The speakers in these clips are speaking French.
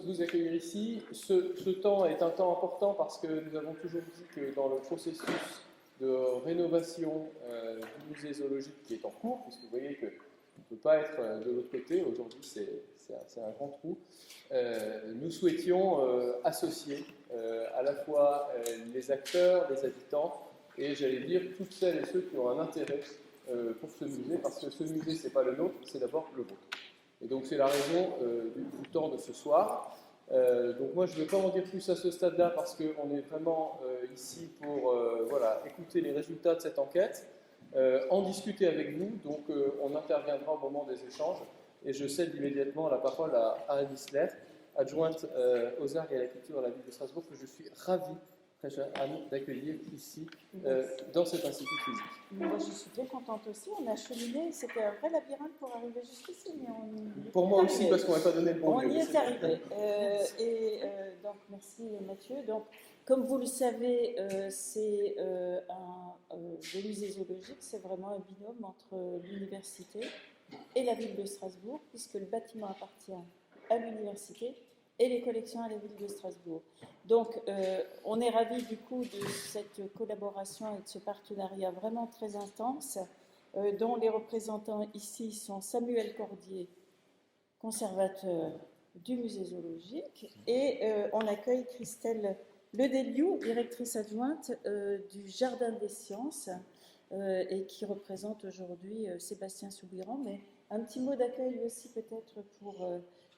vous accueillir ici. Ce temps est un temps important parce que nous avons toujours dit que dans le processus de rénovation du musée zoologique qui est en cours, puisque vous voyez qu'on ne peut pas être de l'autre côté, aujourd'hui c'est un grand trou, nous souhaitions associer à la fois les acteurs, les habitants, et j'allais dire toutes celles et ceux qui ont un intérêt pour ce musée, parce que ce musée, ce n'est pas le nôtre, c'est d'abord le vôtre. Et donc c'est la raison du temps de ce soir. Donc moi je ne vais pas en dire plus à ce stade-là, parce qu'on est vraiment ici pour voilà, écouter les résultats de cette enquête, en discuter avec vous, donc on interviendra au moment des échanges, et je cède immédiatement la parole à Anne Isler, adjointe aux arts et à la culture à la ville de Strasbourg, que je suis ravi, très chère Anne, d'accueillir ici, dans cet institut physique. Moi, je suis bien contente aussi. On a cheminé, c'était un vrai labyrinthe pour arriver jusqu'ici. Mais pour moi aussi, parce qu'on n'a pas donné le bon lieu. On y est arrivé. Donc, merci Mathieu. Donc, comme vous le savez, c'est le musée zoologique, c'est vraiment un binôme entre l'université et la ville de Strasbourg, puisque le bâtiment appartient à l'université et les collections à la ville de Strasbourg. Donc, on est ravis du coup de cette collaboration et de ce partenariat vraiment très intense, dont les représentants ici sont Samuel Cordier, conservateur du musée zoologique, et on accueille Christelle Ledeliou, directrice adjointe du Jardin des Sciences, et qui représente aujourd'hui Sébastien Soubiran. Mais un petit mot d'accueil aussi peut-être pour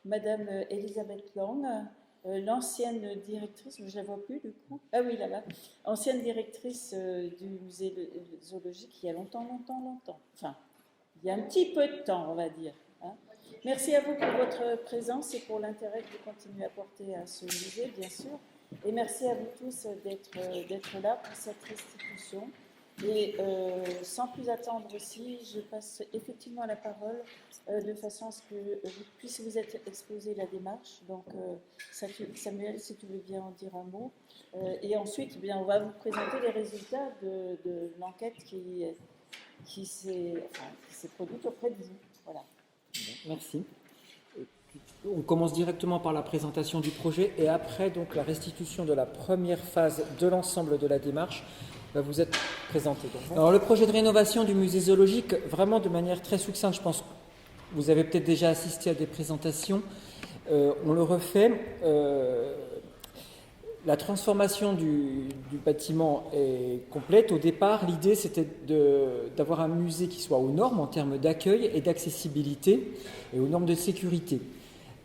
Madame Elisabeth Lang, l'ancienne directrice, je ne la vois plus du coup, ah oui là-bas, ancienne directrice du musée zoologique il y a longtemps, enfin il y a un petit peu de temps on va dire. Hein. Merci à vous pour votre présence et pour l'intérêt que vous continuez à porter à ce musée bien sûr, et merci à vous tous d'être là pour cette restitution. Et sans plus attendre aussi, je passe effectivement la parole de façon à ce que puisse vous être exposé la démarche. Donc Samuel, si tu veux bien en dire un mot. Et ensuite, eh bien, on va vous présenter les résultats de l'enquête qui s'est produite auprès de vous. Voilà. Merci. On commence directement par la présentation du projet et après donc la restitution de la première phase de l'ensemble de la démarche va vous être présenté. Alors le projet de rénovation du musée zoologique, vraiment de manière très succincte, je pense que vous avez peut-être déjà assisté à des présentations, on le refait. La transformation du bâtiment est complète. Au départ, l'idée c'était d'avoir un musée qui soit aux normes en termes d'accueil et d'accessibilité et aux normes de sécurité.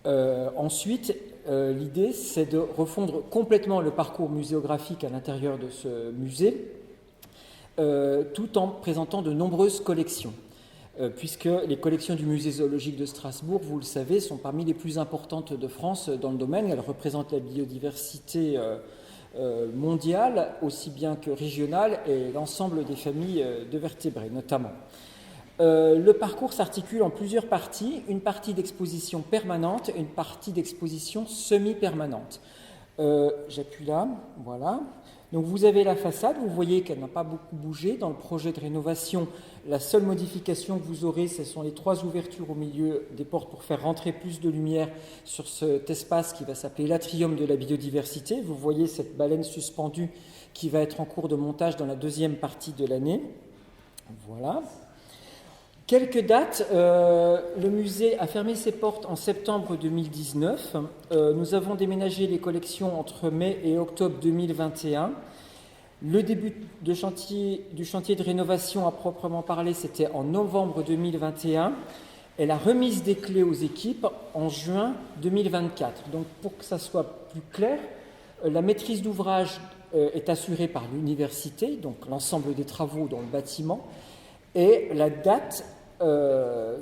Ensuite, l'idée, c'est de refondre complètement le parcours muséographique à l'intérieur de ce musée, tout en présentant de nombreuses collections, puisque les collections du musée zoologique de Strasbourg, vous le savez, sont parmi les plus importantes de France dans le domaine. Elles représentent la biodiversité mondiale, aussi bien que régionale, et l'ensemble des familles de vertébrés, notamment. Le parcours s'articule en plusieurs parties, une partie d'exposition permanente et une partie d'exposition semi-permanente. J'appuie là, voilà. Donc vous avez la façade, vous voyez qu'elle n'a pas beaucoup bougé. Dans le projet de rénovation, la seule modification que vous aurez, ce sont les 3 ouvertures au milieu des portes pour faire rentrer plus de lumière sur cet espace qui va s'appeler l'atrium de la biodiversité. Vous voyez cette baleine suspendue qui va être en cours de montage dans la deuxième partie de l'année. Voilà. Quelques dates, le musée a fermé ses portes en septembre 2019. Nous avons déménagé les collections entre mai et octobre 2021. Le début du chantier de rénovation à proprement parler, c'était en novembre 2021. Et la remise des clés aux équipes en juin 2024. Donc pour que ça soit plus clair, la maîtrise d'ouvrage est assurée par l'université, donc l'ensemble des travaux dans le bâtiment. Et la date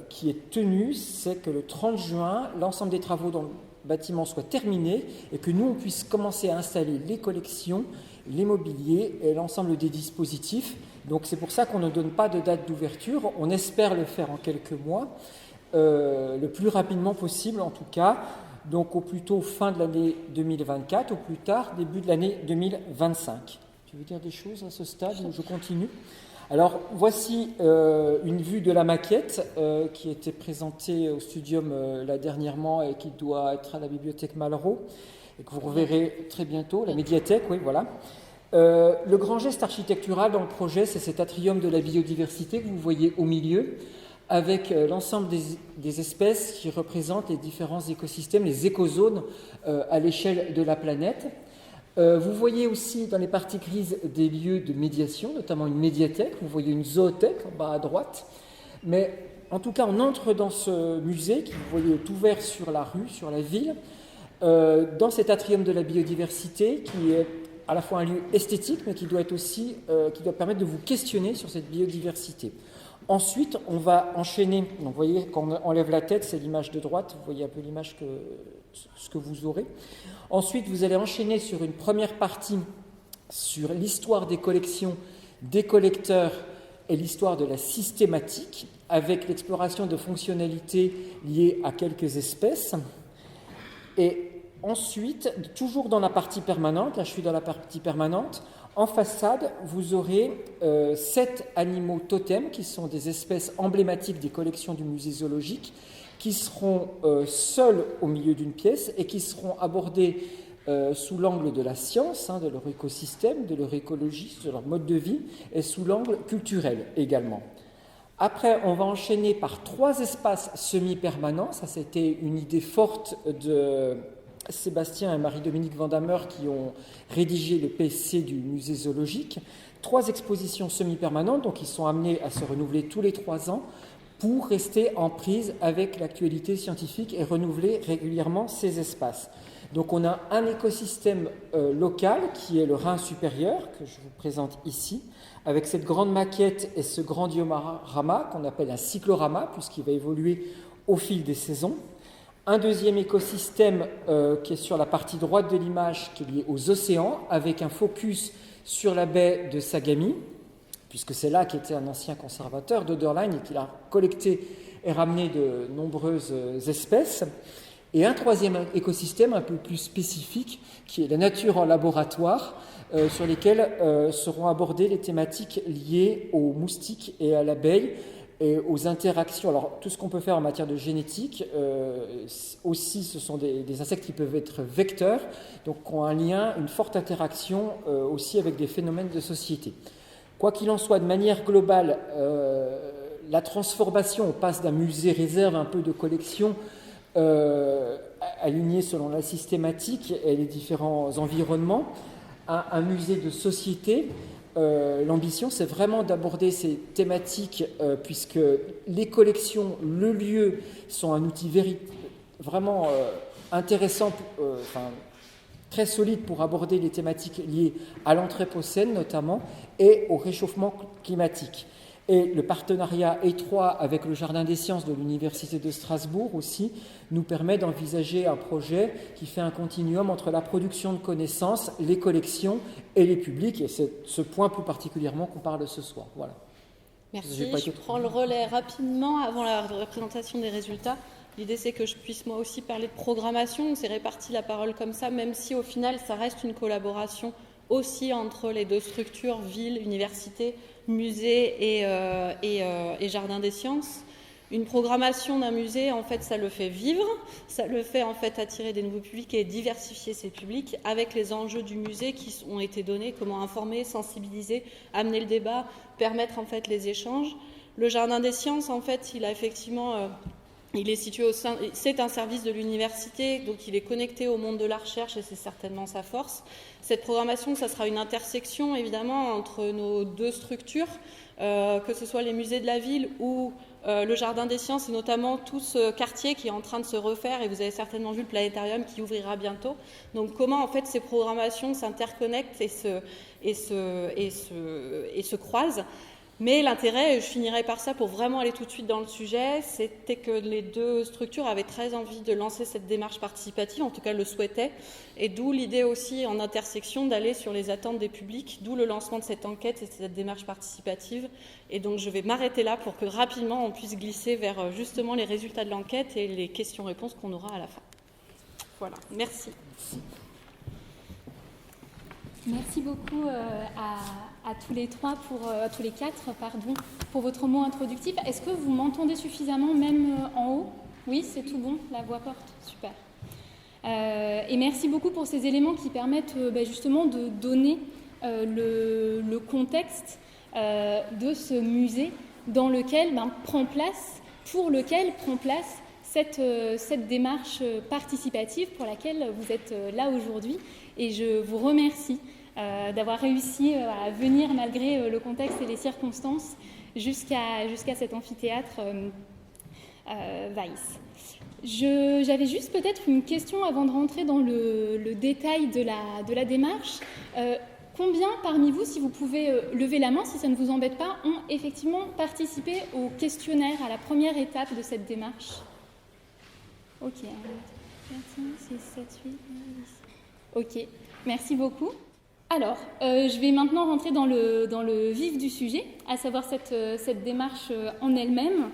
qui est tenue, c'est que le 30 juin, l'ensemble des travaux dans le bâtiment soient terminés et que nous, on puisse commencer à installer les collections, les mobiliers et l'ensemble des dispositifs. Donc c'est pour ça qu'on ne donne pas de date d'ouverture. On espère le faire en quelques mois, le plus rapidement possible en tout cas. Donc au plus tôt fin de l'année 2024, au plus tard début de l'année 2025. Tu veux dire des choses à ce stade ou je continue ? Alors, voici une vue de la maquette qui a été présentée au Studium là dernièrement et qui doit être à la bibliothèque Malraux et que vous reverrez très bientôt, la médiathèque, oui, voilà. Le grand geste architectural dans le projet, c'est cet atrium de la biodiversité que vous voyez au milieu, avec l'ensemble des espèces qui représentent les différents écosystèmes, les écozones à l'échelle de la planète. Vous voyez aussi dans les parties grises des lieux de médiation, notamment une médiathèque, vous voyez une zoothèque en bas à droite, mais en tout cas on entre dans ce musée qui, vous voyez, est ouvert sur la rue, sur la ville, dans cet atrium de la biodiversité qui est à la fois un lieu esthétique, mais qui doit être aussi, qui doit permettre de vous questionner sur cette biodiversité. Ensuite, on va enchaîner. Donc, vous voyez, quand on enlève la tête, c'est l'image de droite. Vous voyez un peu l'image ce que vous aurez. Ensuite, vous allez enchaîner sur une première partie sur l'histoire des collections, des collecteurs et l'histoire de la systématique, avec l'exploration de fonctionnalités liées à quelques espèces. Et ensuite, toujours dans la partie permanente, là je suis dans la partie permanente, en façade, vous aurez 7 animaux totems qui sont des espèces emblématiques des collections du musée zoologique, qui seront seuls au milieu d'une pièce et qui seront abordés sous l'angle de la science, de leur écosystème, de leur écologie, de leur mode de vie, et sous l'angle culturel également. Après, on va enchaîner par 3 espaces semi-permanents. Ça, c'était une idée forte de Sébastien et Marie-Dominique Vandamer qui ont rédigé le PC du musée zoologique. 3 expositions semi-permanentes, donc ils sont amenés à se renouveler tous les 3 ans pour rester en prise avec l'actualité scientifique et renouveler régulièrement ces espaces. Donc on a un écosystème local qui est le Rhin supérieur, que je vous présente ici, avec cette grande maquette et ce grand diorama qu'on appelle un cyclorama, puisqu'il va évoluer au fil des saisons. Un deuxième écosystème qui est sur la partie droite de l'image, qui est lié aux océans, avec un focus sur la baie de Sagami, puisque c'est là qu'était un ancien conservateur d'Oderlein et qu'il a collecté et ramené de nombreuses espèces. Et un troisième écosystème un peu plus spécifique, qui est la nature en laboratoire, sur lesquels seront abordées les thématiques liées aux moustiques et à l'abeille, et aux interactions. Alors, tout ce qu'on peut faire en matière de génétique, aussi, ce sont des insectes qui peuvent être vecteurs, donc qui ont un lien, une forte interaction aussi avec des phénomènes de société. Quoi qu'il en soit, de manière globale, la transformation, on passe d'un musée réserve un peu de collection aligné selon la systématique et les différents environnements, à un musée de société. L'ambition, c'est vraiment d'aborder ces thématiques, puisque les collections, le lieu, sont un outil vraiment intéressant, très solide pour aborder les thématiques liées à l'anthropocène notamment et au réchauffement climatique. Et le partenariat étroit avec le Jardin des sciences de l'Université de Strasbourg aussi nous permet d'envisager un projet qui fait un continuum entre la production de connaissances, les collections et les publics. Et c'est ce point plus particulièrement qu'on parle ce soir. Voilà. Merci. Je prends le relais rapidement avant la présentation des résultats. L'idée, c'est que je puisse moi aussi parler de programmation. On s'est réparti la parole comme ça, même si au final, ça reste une collaboration aussi entre les 2 structures, ville, université, musée et jardin des sciences. Une programmation d'un musée, en fait, ça le fait vivre, ça le fait en fait attirer des nouveaux publics et diversifier ces publics avec les enjeux du musée qui ont été donnés, comment informer, sensibiliser, amener le débat, permettre en fait les échanges. Le jardin des sciences, en fait, il a effectivement... il est situé c'est un service de l'université, donc il est connecté au monde de la recherche et c'est certainement sa force. Cette programmation, ça sera une intersection évidemment entre nos 2 structures, que ce soit les musées de la ville ou le jardin des sciences et notamment tout ce quartier qui est en train de se refaire et vous avez certainement vu le planétarium qui ouvrira bientôt. Donc comment en fait ces programmations s'interconnectent et se croisent. Mais l'intérêt, et je finirai par ça pour vraiment aller tout de suite dans le sujet, c'était que les 2 structures avaient très envie de lancer cette démarche participative, en tout cas le souhaitaient, et d'où l'idée aussi en intersection d'aller sur les attentes des publics, d'où le lancement de cette enquête et de cette démarche participative. Et donc je vais m'arrêter là pour que rapidement on puisse glisser vers justement les résultats de l'enquête et les questions-réponses qu'on aura à la fin. Voilà, merci. Merci beaucoup à tous les trois, à tous les quatre, pour votre mot introductif. Est-ce que vous m'entendez suffisamment, même en haut? Oui, c'est tout bon, la voix porte, super. Et merci beaucoup pour ces éléments qui permettent justement de donner le contexte de ce musée pour lequel prend place cette démarche participative pour laquelle vous êtes là aujourd'hui. Et je vous remercie d'avoir réussi à venir, malgré le contexte et les circonstances, jusqu'à cet amphithéâtre Weiss. J'avais juste peut-être une question avant de rentrer dans le détail de la démarche. Combien parmi vous, si vous pouvez lever la main, si ça ne vous embête pas, ont effectivement participé au questionnaire, à la première étape de cette démarche? Ok, 1, 2, 3, 4, 5, 6, 7, 8, 9, 10. Ok, merci beaucoup. Alors, je vais maintenant rentrer dans le vif du sujet, à savoir cette démarche en elle-même.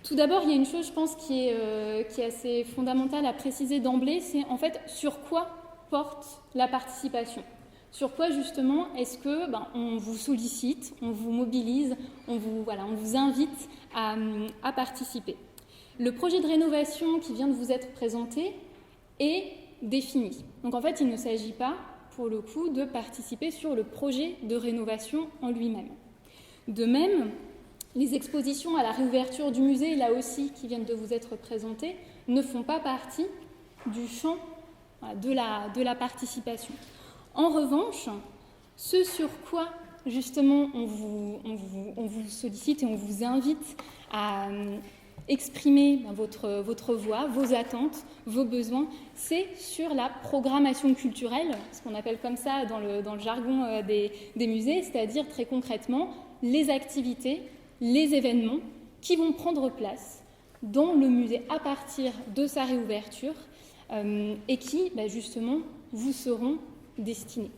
Tout d'abord, il y a une chose, je pense, qui est assez fondamentale à préciser d'emblée, c'est en fait sur quoi porte la participation. Sur quoi, justement, est-ce que on vous sollicite, on vous mobilise, on vous invite à participer. Le projet de rénovation qui vient de vous être présenté est défini. Donc, en fait, il ne s'agit pas, pour le coup, de participer sur le projet de rénovation en lui-même. De même, les expositions à la réouverture du musée, là aussi, qui viennent de vous être présentées, ne font pas partie du champ de la participation. En revanche, ce sur quoi, justement, on vous sollicite et on vous invite à exprimer votre voix, vos attentes, vos besoins, c'est sur la programmation culturelle, ce qu'on appelle comme ça dans le jargon des musées, c'est-à-dire très concrètement les activités, les événements qui vont prendre place dans le musée à partir de sa réouverture et qui, justement, vous seront destinés.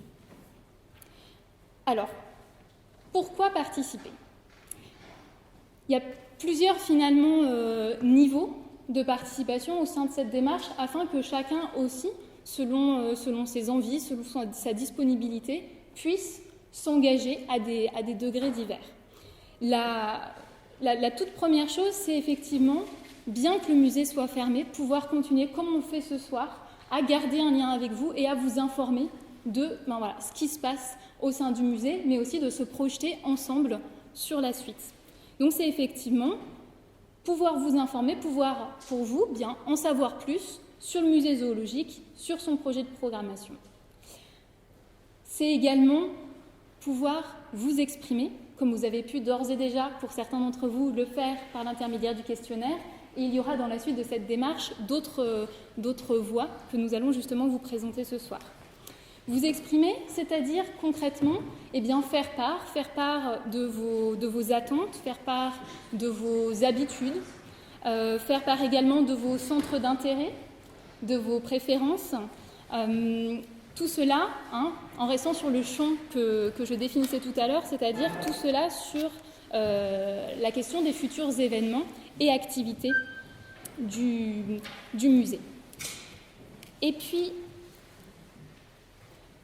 Alors, pourquoi participer? Il y a plusieurs, finalement, niveaux de participation au sein de cette démarche afin que chacun aussi, selon ses envies, selon sa disponibilité, puisse s'engager à des degrés divers. La toute première chose, c'est effectivement, bien que le musée soit fermé, pouvoir continuer, comme on fait ce soir, à garder un lien avec vous et à vous informer de ce qui se passe au sein du musée, mais aussi de se projeter ensemble sur la suite. Donc c'est effectivement pouvoir vous informer, pouvoir pour vous bien en savoir plus sur le musée zoologique, sur son projet de programmation. C'est également pouvoir vous exprimer, comme vous avez pu d'ores et déjà, pour certains d'entre vous, le faire par l'intermédiaire du questionnaire. Et il y aura dans la suite de cette démarche d'autres voies que nous allons justement vous présenter ce soir. Vous exprimer, c'est-à-dire concrètement, faire part de vos attentes, faire part de vos habitudes, faire part également de vos centres d'intérêt, de vos préférences. Tout cela, en restant sur le champ que je définissais tout à l'heure, c'est-à-dire tout cela sur la question des futurs événements et activités du musée. Et puis,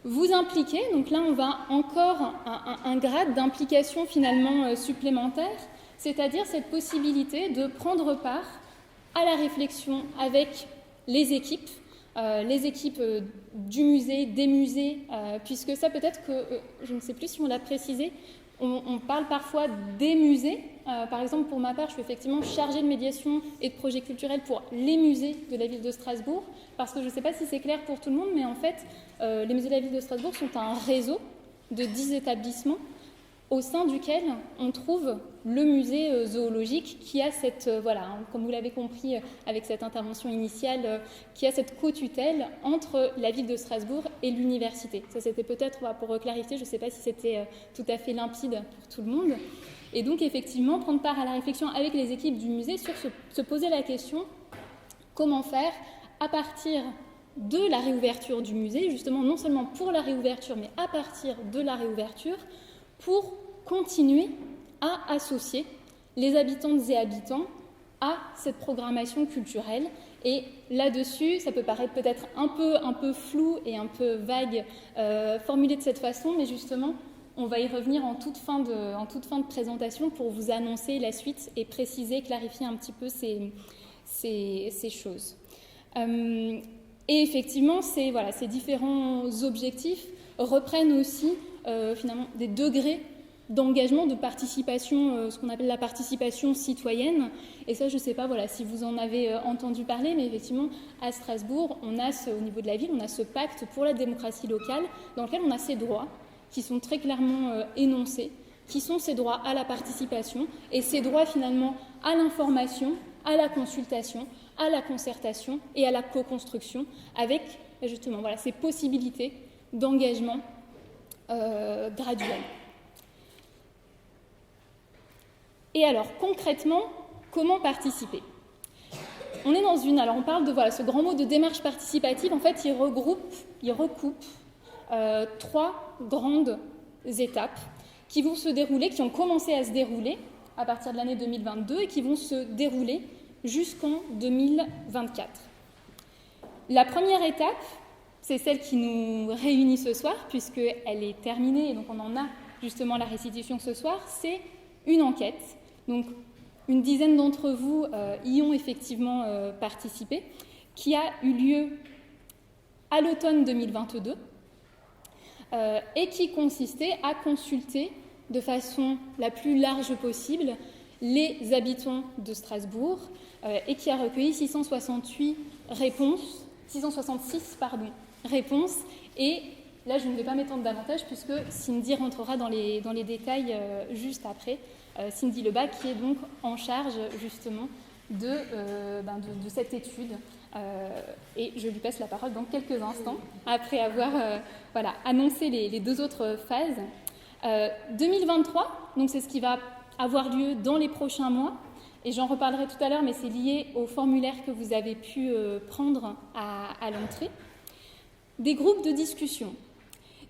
vous impliquer, donc là on va encore un grade d'implication finalement supplémentaire, c'est-à-dire cette possibilité de prendre part à la réflexion avec les équipes du musée, des musées, puisque ça peut-être que, je ne sais plus si on l'a précisé, on parle parfois des musées. Par exemple, pour ma part, je suis effectivement chargée de médiation et de projets culturels pour les musées de la ville de Strasbourg, parce que je ne sais pas si c'est clair pour tout le monde, mais en fait, les musées de la ville de Strasbourg sont un réseau de 10 établissements au sein duquel on trouve le musée zoologique qui a cette, comme vous l'avez compris avec cette intervention initiale, qui a cette co-tutelle entre la ville de Strasbourg et l'université. Ça, c'était peut-être, pour clarifier, je ne sais pas si c'était tout à fait limpide pour tout le monde. Et donc, effectivement, prendre part à la réflexion avec les équipes du musée sur se poser la question comment faire à partir de la réouverture du musée, justement, non seulement pour la réouverture, mais à partir de la réouverture, pour continuer à associer les habitantes et habitants à cette programmation culturelle Et là-dessus, ça peut paraître peut-être un peu flou et un peu vague formulé de cette façon, mais justement, on va y revenir en toute fin de présentation pour vous annoncer la suite et préciser, clarifier un petit peu ces choses. Et effectivement, ces différents objectifs reprennent aussi finalement des degrés d'engagement, de participation, ce qu'on appelle la participation citoyenne. Et ça, je ne sais pas si vous en avez entendu parler, mais effectivement, à Strasbourg, on a au niveau de la ville, on a ce pacte pour la démocratie locale dans lequel on a ces droits qui sont très clairement énoncés, qui sont ces droits à la participation et ces droits finalement à l'information, à la consultation, à la concertation et à la co-construction avec justement ces possibilités d'engagement graduel. Et alors, concrètement, comment participer ? On est alors on parle de ce grand mot de démarche participative. En fait, il recoupe 3 grandes étapes qui vont se dérouler, qui ont commencé à se dérouler à partir de l'année 2022 et qui vont se dérouler jusqu'en 2024. La première étape, c'est celle qui nous réunit ce soir, puisqu'elle est terminée, et donc on en a justement la restitution ce soir, c'est une enquête. Donc, une dizaine d'entre vous y ont effectivement participé, qui a eu lieu à l'automne 2022 et qui consistait à consulter de façon la plus large possible les habitants de Strasbourg et qui a recueilli 666 réponses. Et là, je ne vais pas m'étendre davantage puisque Cindy rentrera dans les détails juste après. Cindy Lebas, qui est donc en charge justement de cette étude. Et je lui passe la parole dans quelques instants, après avoir annoncé les 2 autres phases. 2023, donc c'est ce qui va avoir lieu dans les prochains mois, et j'en reparlerai tout à l'heure, mais c'est lié au formulaire que vous avez pu prendre à l'entrée. Des groupes de discussion.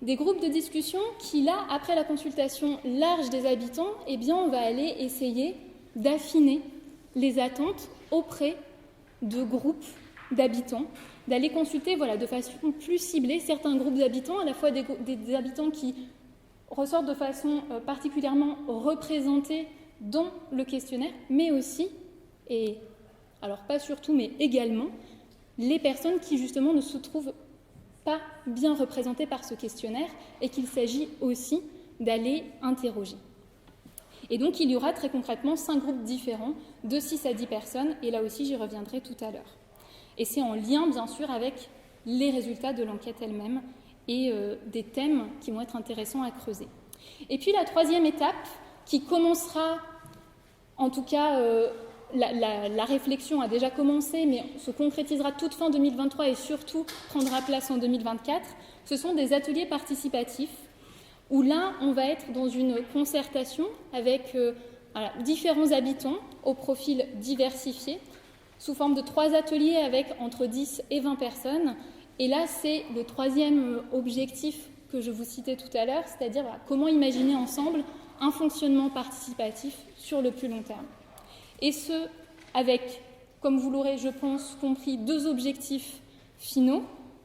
Des groupes de discussion qui, là, après la consultation large des habitants, on va aller essayer d'affiner les attentes auprès de groupes d'habitants, d'aller consulter de façon plus ciblée certains groupes d'habitants, à la fois des habitants qui ressortent de façon particulièrement représentée dans le questionnaire, mais aussi, et alors pas surtout, mais également, les personnes qui justement ne se trouvent pas bien représentées par ce questionnaire et qu'il s'agit aussi d'aller interroger. Et donc il y aura très concrètement 5 groupes différents de 6 à 10 personnes, et là aussi j'y reviendrai tout à l'heure. Et c'est en lien bien sûr avec les résultats de l'enquête elle-même et des thèmes qui vont être intéressants à creuser. Et puis la 3e étape, qui commencera, en tout cas la réflexion a déjà commencé, mais se concrétisera toute fin 2023 et surtout prendra place en 2024, ce sont des ateliers participatifs où là, on va être dans une concertation avec différents habitants au profil diversifié, sous forme de 3 ateliers avec entre 10 et 20 personnes. Et là, c'est le 3e objectif que je vous citais tout à l'heure, c'est-à-dire comment imaginer ensemble un fonctionnement participatif sur le plus long terme. Et ce, avec, comme vous l'aurez, je pense, compris, 2 objectifs finaux.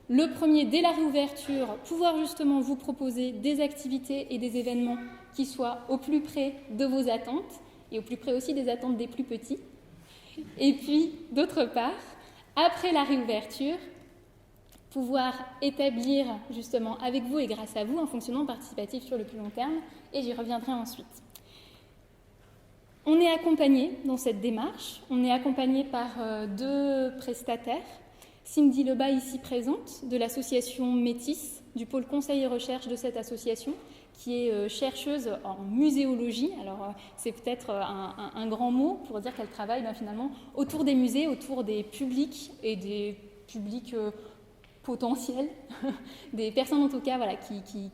Le premier, dès la réouverture, pouvoir justement vous proposer des activités et des événements qui soient au plus près de vos attentes, et au plus près aussi des attentes des plus petits. Et puis, d'autre part, après la réouverture, pouvoir établir justement avec vous et grâce à vous un fonctionnement participatif sur le plus long terme, et j'y reviendrai ensuite. On est accompagné dans cette démarche, on est accompagné par 2 prestataires, Cindy Lebas ici présente, de l'association Métis, du pôle conseil et recherche de cette association, qui est chercheuse en muséologie. Alors c'est peut-être un grand mot pour dire qu'elle travaille finalement autour des musées, autour des publics et des publics potentiels, des personnes en tout cas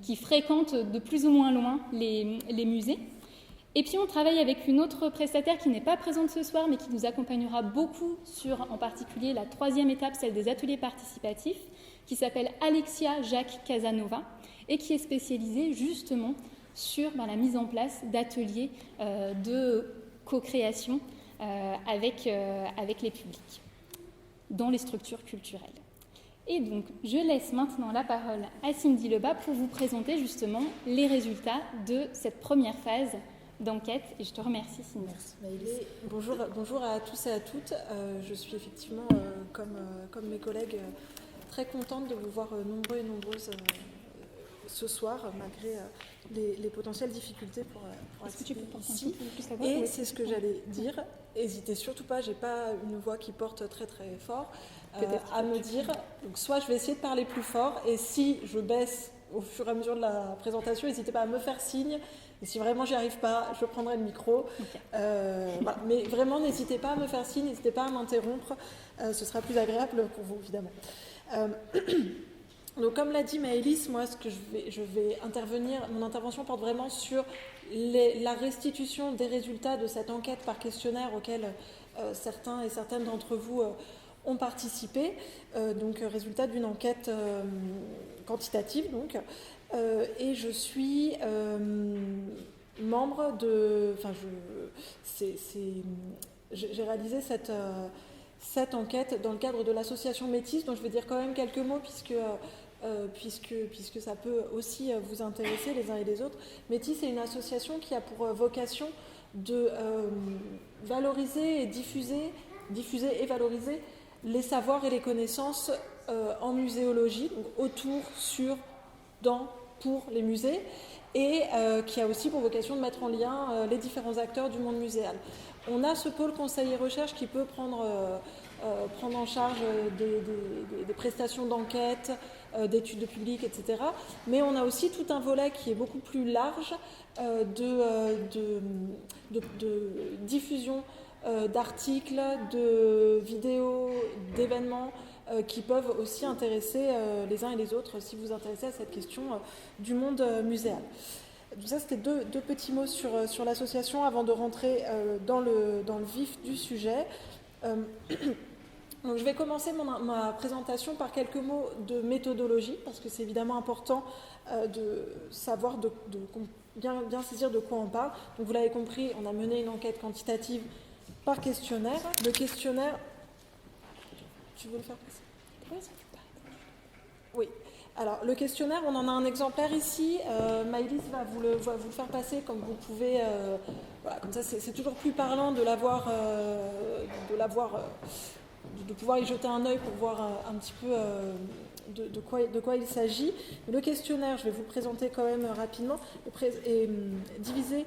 qui fréquentent de plus ou moins loin les musées. Et puis on travaille avec une autre prestataire qui n'est pas présente ce soir, mais qui nous accompagnera beaucoup sur, en particulier, la 3e étape, celle des ateliers participatifs, qui s'appelle Alexia Jacques Casanova, et qui est spécialisée justement sur la mise en place d'ateliers de co-création avec les publics. dans les structures culturelles. Et donc, je laisse maintenant la parole à Cindy Lebas pour vous présenter justement les résultats de cette première phase d'enquête. Et je te remercie, Cindy. Merci Maëlys. Bonjour à tous et à toutes. Je suis effectivement, comme mes collègues, très contente de vous voir nombreux et nombreuses ce soir, malgré les potentielles difficultés pour accéder ici. Et c'est ce que j'allais dire. N'hésitez surtout pas, j'ai pas une voix qui porte très très fort, à me dire. Donc soit je vais essayer de parler plus fort, et si je baisse au fur et à mesure de la présentation, n'hésitez pas à me faire signe. Et si vraiment j'y arrive pas, je prendrai le micro. Voilà. Mais vraiment, n'hésitez pas à me faire signe, n'hésitez pas à m'interrompre. Ce sera plus agréable pour vous, évidemment. Donc, comme l'a dit Maëlys, moi, ce que je vais intervenir, mon intervention porte vraiment sur la restitution des résultats de cette enquête par questionnaire auquel certains et certaines d'entre vous ont participé. Donc, résultat d'une enquête quantitative, donc. Et je suis membre de... Enfin, j'ai réalisé cette enquête dans le cadre de l'association Métis, dont je vais dire quand même quelques mots puisque ça peut aussi vous intéresser les uns et les autres. Métis est une association qui a pour vocation de valoriser et diffuser et valoriser les savoirs et les connaissances en muséologie, donc autour, sur, dans, pour les musées, et qui a aussi pour vocation de mettre en lien les différents acteurs du monde muséal. On a ce pôle conseil et recherche qui peut prendre en charge des prestations d'enquête, d'études de public, etc. Mais on a aussi tout un volet qui est beaucoup plus large de diffusion d'articles, de vidéos, d'événements qui peuvent aussi intéresser les uns et les autres si vous vous intéressez à cette question du monde muséal. Donc ça, c'était deux petits mots sur l'association avant de rentrer dans le vif du sujet. Donc, je vais commencer ma présentation par quelques mots de méthodologie, parce que c'est évidemment important de savoir, bien saisir de quoi on parle. Donc, vous l'avez compris, on a mené une enquête quantitative par questionnaire. Le questionnaire... Tu veux le faire passer ? Oui. Alors, le questionnaire, on en a un exemplaire ici. Maëlys va vous le faire passer, comme vous pouvez... voilà, comme ça, c'est toujours plus parlant de de pouvoir y jeter un œil pour voir un petit peu de quoi il s'agit. Le questionnaire, je vais vous le présenter quand même rapidement, est divisé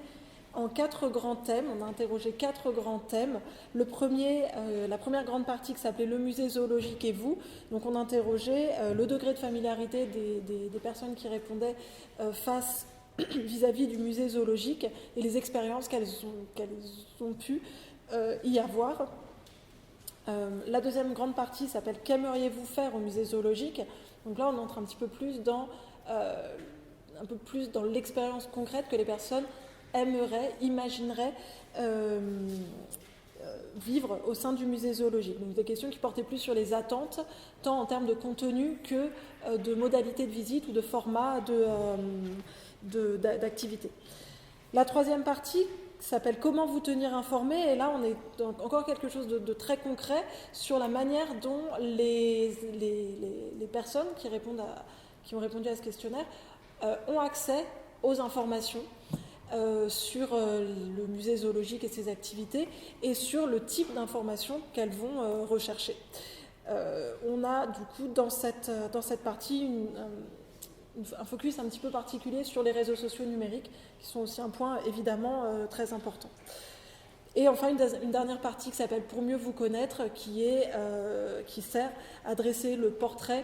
en 4 grands thèmes. On a interrogé 4 grands thèmes. Le premier, la première grande partie qui s'appelait le musée zoologique et vous. Donc on a interrogé le degré de familiarité des personnes qui répondaient face vis-à-vis du musée zoologique et les expériences qu'elles ont pu y avoir. La deuxième grande partie s'appelle « Qu'aimeriez-vous faire au musée zoologique ?» Donc là, on entre un petit peu plus dans l'expérience concrète que les personnes aimeraient, imagineraient vivre au sein du musée zoologique. Donc des questions qui portaient plus sur les attentes, tant en termes de contenu que de modalités de visite ou de format d'activité. La troisième partie s'appelle « Comment vous tenir informé ?» Et là, on est dans encore quelque chose de très concret sur la manière dont les personnes qui ont répondu à ce questionnaire ont accès aux informations sur le musée zoologique et ses activités et sur le type d'informations qu'elles vont rechercher. On a du coup dans cette partie un focus un petit peu particulier sur les réseaux sociaux numériques, qui sont aussi un point évidemment très important. Et enfin une dernière partie qui s'appelle « Pour mieux vous connaître », qui sert à dresser le portrait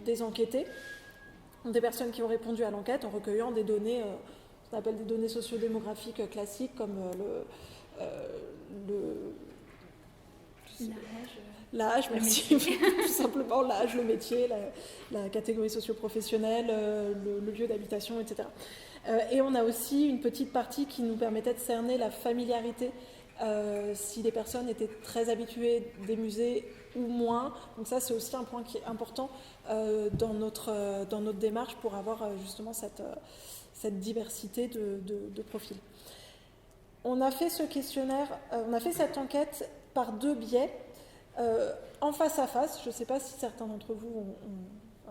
des enquêtés, des personnes qui ont répondu à l'enquête en recueillant des données, ce qu'on appelle des données sociodémographiques classiques, comme l'âge, merci, tout simplement l'âge, le métier, la catégorie socio-professionnelle, le lieu d'habitation, etc. Et on a aussi une petite partie qui nous permettait de cerner la familiarité, si les personnes étaient très habituées des musées ou moins. Donc ça, c'est aussi un point qui est important dans notre démarche pour avoir justement cette diversité de profils. On a fait ce questionnaire, on a fait cette enquête par 2 biais. En face à face, je ne sais pas si certains d'entre vous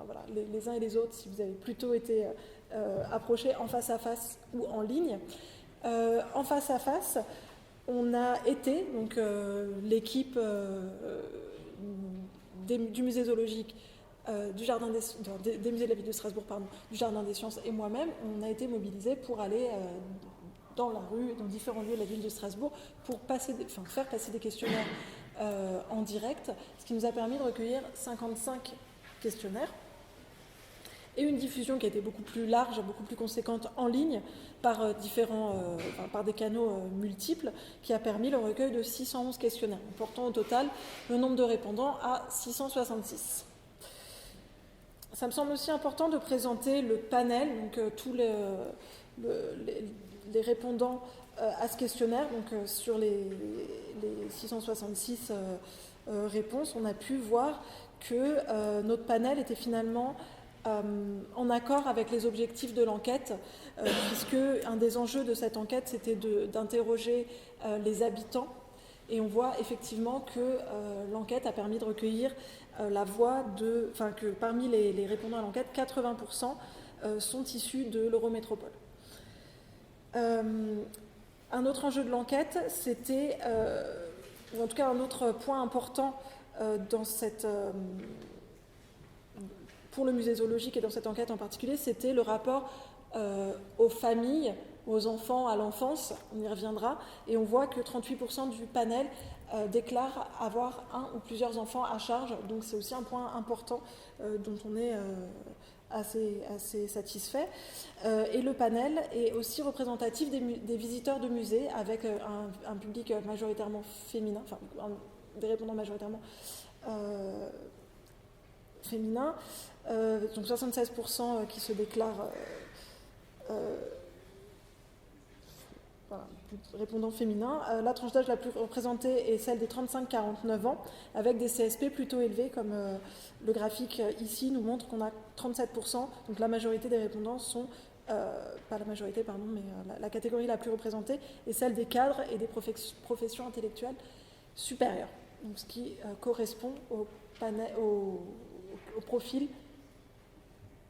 voilà, les uns et les autres, si vous avez plutôt été approchés en face à face ou en ligne. En face à face, on a été, donc l'équipe du musée zoologique, des musées de la ville de Strasbourg, du Jardin des Sciences et moi-même, on a été mobilisés pour aller dans la rue, dans différents lieux de la ville de Strasbourg, pour faire passer des questionnaires en direct, ce qui nous a permis de recueillir 55 questionnaires et une diffusion qui a été beaucoup plus large, beaucoup plus conséquente en ligne par des canaux multiples, qui a permis le recueil de 611 questionnaires, portant au total le nombre de répondants à 666. Ça me semble aussi important de présenter le panel, donc tous les répondants à ce questionnaire. Donc sur les 666 réponses, on a pu voir que notre panel était finalement en accord avec les objectifs de l'enquête, puisque un des enjeux de cette enquête, c'était d'interroger les habitants. Et on voit effectivement que l'enquête a permis de recueillir que parmi les répondants à l'enquête, 80% sont issus de l'Eurométropole. Un autre enjeu de l'enquête, c'était, ou en tout cas un autre point important pour le musée zoologique et dans cette enquête en particulier, c'était le rapport aux familles, aux enfants, à l'enfance, on y reviendra, et on voit que 38% du panel déclarent avoir un ou plusieurs enfants à charge, donc c'est aussi un point important dont on est assez satisfait. Et le panel est aussi représentatif des visiteurs de musées, avec un public majoritairement féminin, enfin des répondants majoritairement féminins, donc 76% qui se déclarent répondants féminins. La tranche d'âge la plus représentée est celle des 35-49 ans, avec des CSP plutôt élevés, comme le graphique ici nous montre qu'on a 37%, donc la majorité des répondants sont, pas la majorité, pardon, mais la catégorie la plus représentée est celle des cadres et des professions intellectuelles supérieures, donc ce qui correspond au profil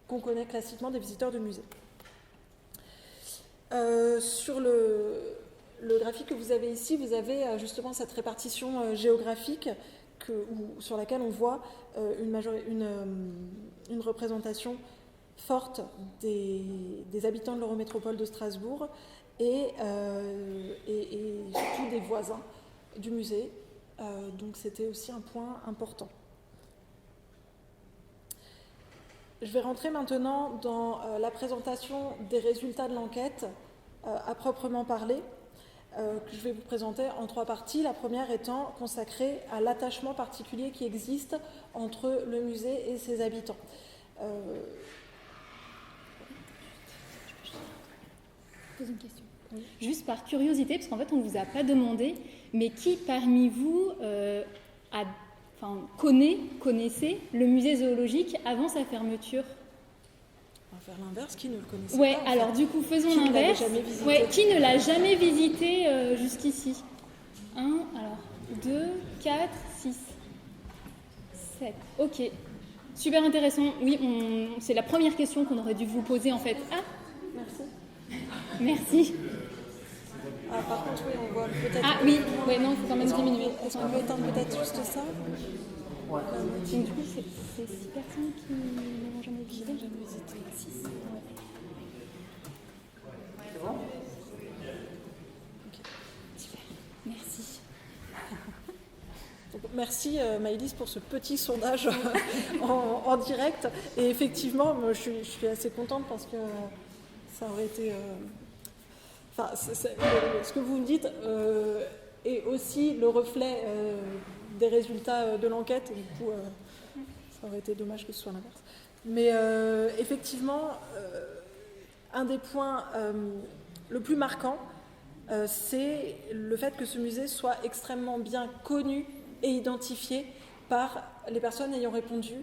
qu'on connaît classiquement des visiteurs de musée. Sur le graphique que vous avez ici, vous avez justement cette répartition géographique sur laquelle on voit une représentation forte des habitants de l'Eurométropole de Strasbourg et surtout des voisins du musée. Donc c'était aussi un point important. Je vais rentrer maintenant dans la présentation des résultats de l'enquête à proprement parler, que je vais vous présenter en 3 parties. La première étant consacrée à l'attachement particulier qui existe entre le musée et ses habitants. Pose une question. Oui. Juste par curiosité, parce qu'en fait on ne vous a pas demandé, mais qui parmi vous connaissait le musée zoologique avant sa fermeture? On va faire l'inverse, qui ne le connaissait pas? Alors fait. Du coup, faisons l'inverse. Qui ne l'a jamais visité jusqu'ici? 1, alors 2, 4, 6, 7. Ok. Super intéressant. Oui, c'est la première question qu'on aurait dû vous poser en fait. Ah, merci. Merci. Ah, par contre, oui, on voit peut-être... Ah oui, non, il faut quand même diminuer. Est-ce qu'on peut éteindre peut-être juste ça? Ouais. Donc du coup, c'est 6 personnes qui n'ont jamais visité. 6. Ouais. C'est bon? Ok. Super. Merci. Donc, merci Maëlys pour ce petit sondage en direct. Et effectivement, moi, je suis assez contente parce que ça aurait été... ce que vous me dites est aussi le reflet des résultats de l'enquête. Du coup, ça aurait été dommage que ce soit l'inverse. Mais effectivement, un des points le plus marquant, c'est le fait que ce musée soit extrêmement bien connu et identifié par les personnes ayant répondu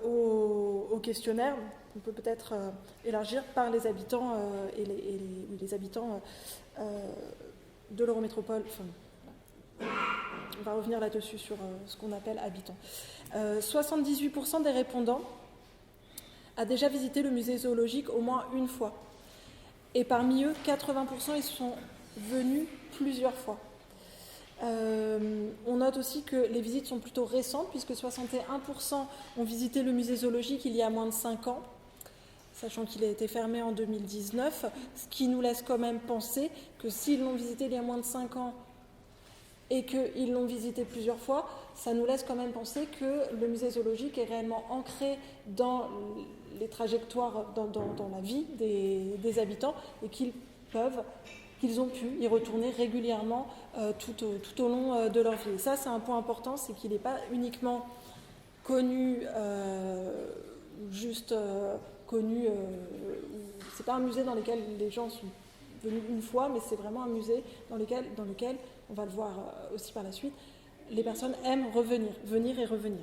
au questionnaire. On peut peut-être élargir par les habitants et les habitants de l'Eurométropole, on va revenir là-dessus sur ce qu'on appelle habitants. 78% des répondants a déjà visité le musée zoologique au moins une fois. Et parmi eux, 80% ils sont venus plusieurs fois. On note aussi que les visites sont plutôt récentes, puisque 61% ont visité le musée zoologique il y a moins de 5 ans, sachant qu'il a été fermé en 2019, ce qui nous laisse quand même penser que s'ils l'ont visité il y a moins de 5 ans et qu'ils l'ont visité plusieurs fois, ça nous laisse quand même penser que le musée zoologique est réellement ancré dans les trajectoires, dans la vie des habitants, et qu'ils ont pu y retourner régulièrement tout au long de leur vie. Et ça, c'est un point important, c'est qu'il n'est pas uniquement connu, connu. C'est pas un musée dans lequel les gens sont venus une fois, mais c'est vraiment un musée dans lequel, on va le voir aussi par la suite, les personnes aiment venir et revenir.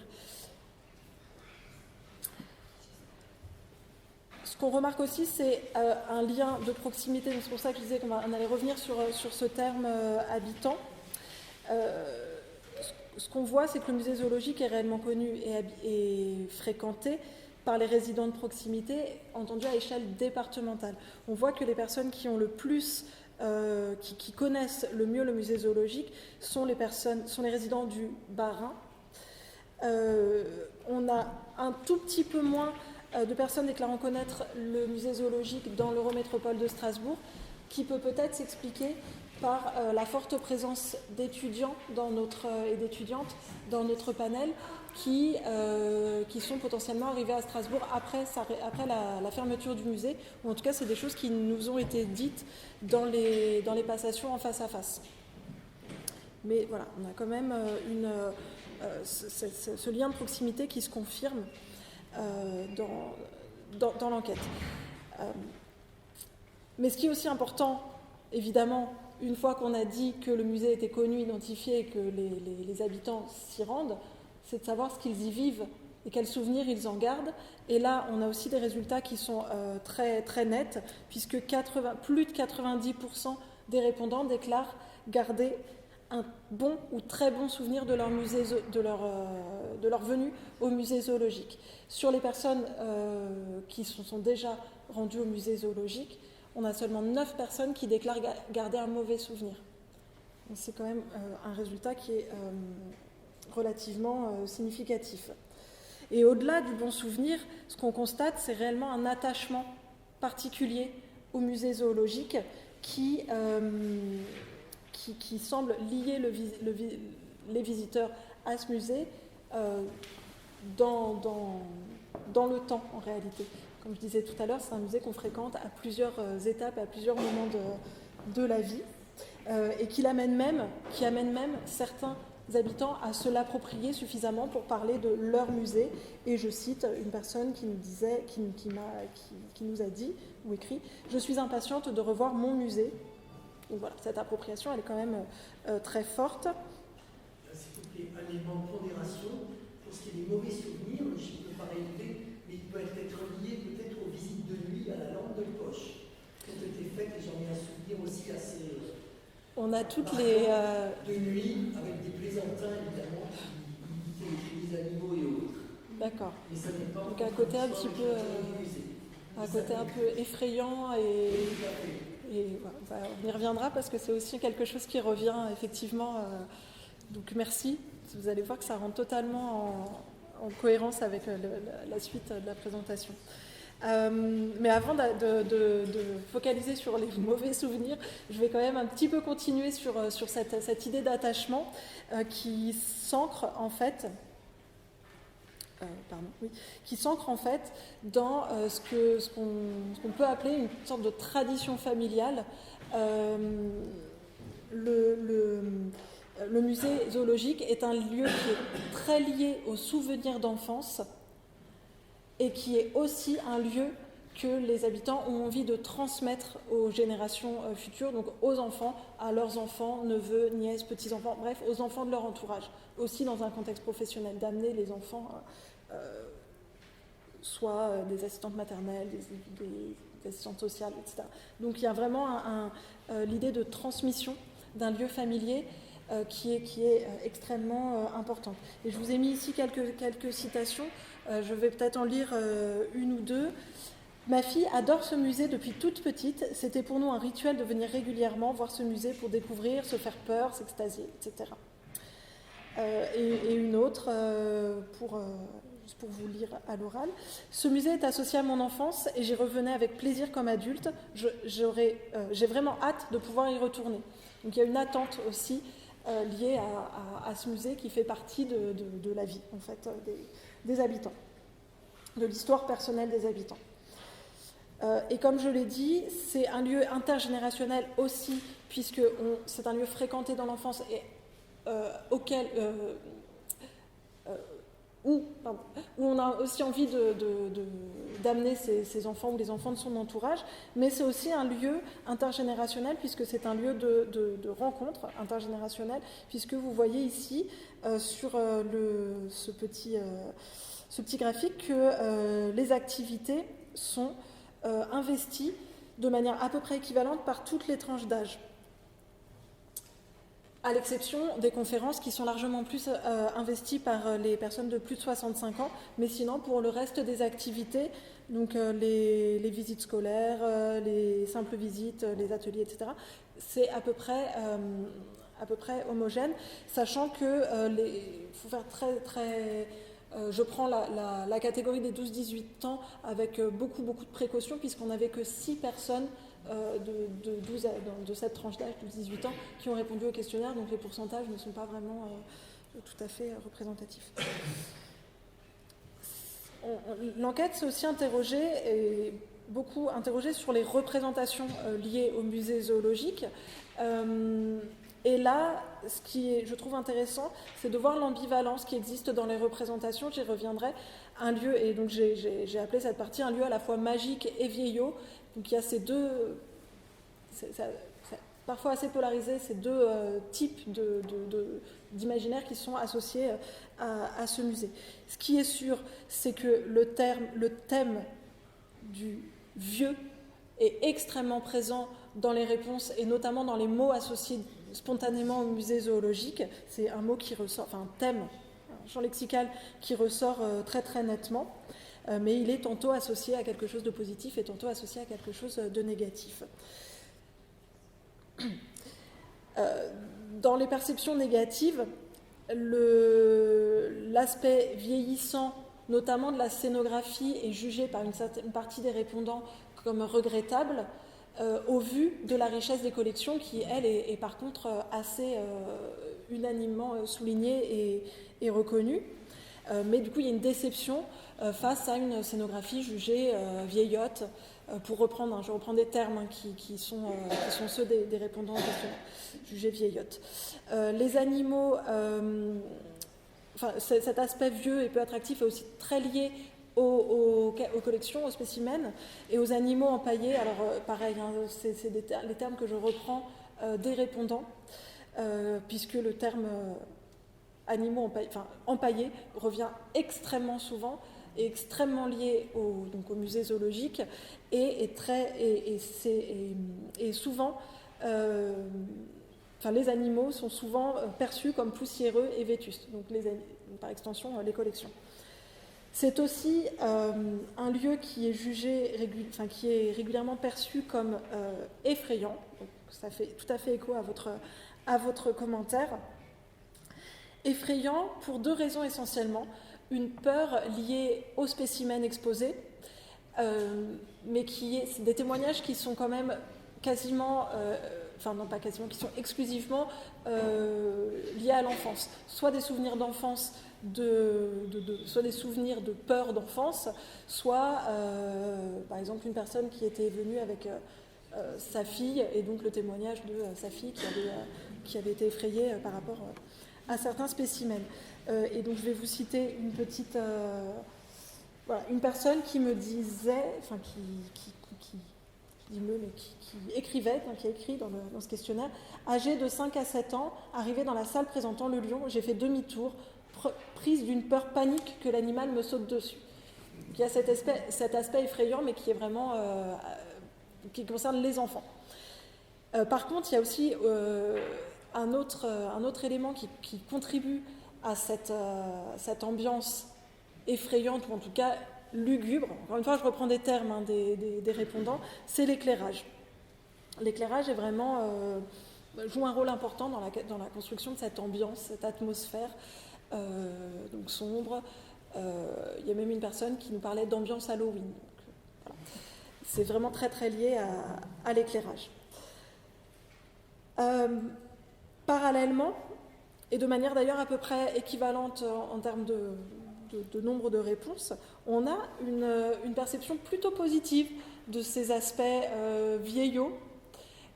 Ce qu'on remarque aussi, c'est un lien de proximité. Donc c'est pour ça que je disais qu'on allait revenir sur ce terme habitant. Ce qu'on voit, c'est que le musée zoologique est réellement connu et fréquenté par les résidents de proximité, entendu à échelle départementale. On voit que les personnes qui ont le plus, qui connaissent le mieux le musée zoologique sont les résidents du Bas-Rhin. On a un tout petit peu moins de personnes déclarant connaître le musée zoologique dans l'Eurométropole de Strasbourg, qui peut peut-être s'expliquer par la forte présence d'étudiants et d'étudiantes dans notre panel qui sont potentiellement arrivés à Strasbourg après la fermeture du musée, ou en tout cas c'est des choses qui nous ont été dites dans les passations en face à face. Mais voilà, on a quand même ce lien de proximité qui se confirme dans l'enquête. Mais ce qui est aussi important, évidemment, une fois qu'on a dit que le musée était connu, identifié et que les habitants s'y rendent, c'est de savoir ce qu'ils y vivent et quels souvenirs ils en gardent. Et là, on a aussi des résultats qui sont très, très nets, puisque plus de 90% des répondants déclarent garder un bon ou très bon souvenir de leur venue au musée zoologique. Sur les personnes qui se sont déjà rendues au musée zoologique, on a seulement 9 personnes qui déclarent garder un mauvais souvenir. Donc c'est quand même un résultat qui est relativement significatif. Et au-delà du bon souvenir, ce qu'on constate, c'est réellement un attachement particulier au musée zoologique qui semble lier les visiteurs à ce musée dans le temps, en réalité. Comme je disais tout à l'heure, c'est un musée qu'on fréquente à plusieurs étapes, à plusieurs moments de la vie, et qui amène même certains habitants à se l'approprier suffisamment pour parler de leur musée. Et je cite une personne qui nous a dit ou écrit « Je suis impatiente de revoir mon musée ». Donc voilà, cette appropriation, elle est quand même très forte. S'il vous plaît, un élément de pondération. Pour ce qui est des mauvais souvenirs, le chiffre ne paraît élevé, mais il peut être lié peut-être aux visites de nuit à la lampe de poche qui ont été faites, et j'en ai un souvenir aussi assez... On a toutes les... De nuit, avec des plaisantins, évidemment, qui imitaient les animaux et autres. D'accord. Mais ça n'est pas... Donc un côté un petit peu... un côté un peu effrayant et voilà, on y reviendra parce que c'est aussi quelque chose qui revient effectivement. Donc merci. Vous allez voir que ça rentre totalement en cohérence avec la suite de la présentation. Mais avant de focaliser sur les mauvais souvenirs, je vais quand même un petit peu continuer sur cette idée d'attachement qui s'ancre en fait. Qui s'ancre en fait dans ce qu'on peut appeler une sorte de tradition familiale. Le musée zoologique est un lieu qui est très lié aux souvenirs d'enfance et qui est aussi un lieu que les habitants ont envie de transmettre aux générations futures, donc aux enfants, à leurs enfants, neveux, nièces, petits-enfants, bref, aux enfants de leur entourage, aussi dans un contexte professionnel, d'amener les enfants, soit des assistantes maternelles, des assistantes sociales, etc. Donc il y a vraiment l'idée de transmission d'un lieu familier qui est extrêmement importante. Et je vous ai mis ici quelques citations, je vais peut-être en lire une ou deux. Ma fille adore ce musée depuis toute petite. C'était pour nous un rituel de venir régulièrement voir ce musée pour découvrir, se faire peur, s'extasier, etc. Et une autre, juste pour vous lire à l'oral. Ce musée est associé à mon enfance et j'y revenais avec plaisir comme adulte. J'ai vraiment hâte de pouvoir y retourner. Donc il y a une attente aussi liée à ce musée qui fait partie de la vie, en fait, des habitants, de l'histoire personnelle des habitants. Et comme je l'ai dit, c'est un lieu intergénérationnel aussi, puisque c'est un lieu fréquenté dans l'enfance et où on a aussi envie d'amener ses enfants ou les enfants de son entourage, mais c'est aussi un lieu intergénérationnel, puisque c'est un lieu de rencontre intergénérationnelle, puisque vous voyez ici, sur ce petit graphique, que les activités sont investies de manière à peu près équivalente par toutes les tranches d'âge, à l'exception des conférences qui sont largement plus investies par les personnes de plus de 65 ans, mais sinon pour le reste des activités, donc les visites scolaires, les simples visites, les ateliers, etc., c'est à peu près homogène, sachant que faut faire très je prends la catégorie des 12-18 ans avec beaucoup de précautions, puisqu'on n'avait que 6 personnes de cette tranche d'âge, 12-18 ans, qui ont répondu au questionnaire, donc les pourcentages ne sont pas vraiment tout à fait représentatifs. L'enquête s'est aussi beaucoup interrogée sur les représentations liées au musée zoologique. Et là, ce qui je trouve intéressant, c'est de voir l'ambivalence qui existe dans les représentations. J'y reviendrai. Un lieu, et donc j'ai appelé cette partie un lieu à la fois magique et vieillot. Donc il y a ces deux, c'est parfois assez polarisé, ces deux types d'imaginaires qui sont associés à ce musée. Ce qui est sûr, c'est que le thème du vieux est extrêmement présent dans les réponses et notamment dans les mots associés spontanément au musée zoologique. C'est un mot qui ressort, enfin un thème, un champ lexical qui ressort très très nettement, mais il est tantôt associé à quelque chose de positif et tantôt associé à quelque chose de négatif. Dans les perceptions négatives, l'aspect vieillissant, notamment de la scénographie, est jugé par une certaine partie des répondants comme regrettable, au vu de la richesse des collections qui, elle, est par contre assez unanimement soulignée et reconnue. Mais du coup, il y a une déception face à une scénographie jugée vieillotte. Je reprends des termes qui sont ceux des répondants jugés vieillottes. Les animaux, cet aspect vieux et peu attractif est aussi très lié aux collections, aux spécimens et aux animaux empaillés. Alors pareil, c'est les termes que je reprends des répondants, puisque le terme animaux empaillés revient extrêmement souvent et extrêmement lié au musée zoologique et souvent, les animaux sont souvent perçus comme poussiéreux et vétustes, donc par extension les collections. C'est aussi un lieu qui est qui est régulièrement perçu comme effrayant. Donc, ça fait tout à fait écho à votre commentaire. Effrayant pour deux raisons essentiellement. Une peur liée aux spécimens exposés, mais c'est des témoignages qui sont quand même quasiment, qui sont exclusivement liés à l'enfance. Soit des souvenirs d'enfance, soit des souvenirs de peur d'enfance, soit par exemple une personne qui était venue avec sa fille et donc le témoignage de sa fille qui avait été effrayée par rapport à certains spécimens. Et donc je vais vous citer une personne qui me disait, qui écrivait, qui a écrit dans ce questionnaire: âgée de 5 à 7 ans, arrivée dans la salle présentant le lion, j'ai fait demi-tour, prise d'une peur panique que l'animal me saute dessus. Donc, il y a cet aspect effrayant, mais qui est vraiment qui concerne les enfants. Par contre, il y a aussi un autre élément qui contribue à cette ambiance effrayante, ou en tout cas lugubre, encore une fois je reprends des termes des répondants, c'est l'éclairage. L'éclairage est vraiment, joue un rôle important dans la construction de cette ambiance, cette atmosphère donc sombre. Il y a même une personne qui nous parlait d'ambiance Halloween. Donc, voilà. C'est vraiment très très lié à l'éclairage. Parallèlement, et de manière d'ailleurs à peu près équivalente en termes de nombre de réponses, on a une perception plutôt positive de ces aspects vieillots.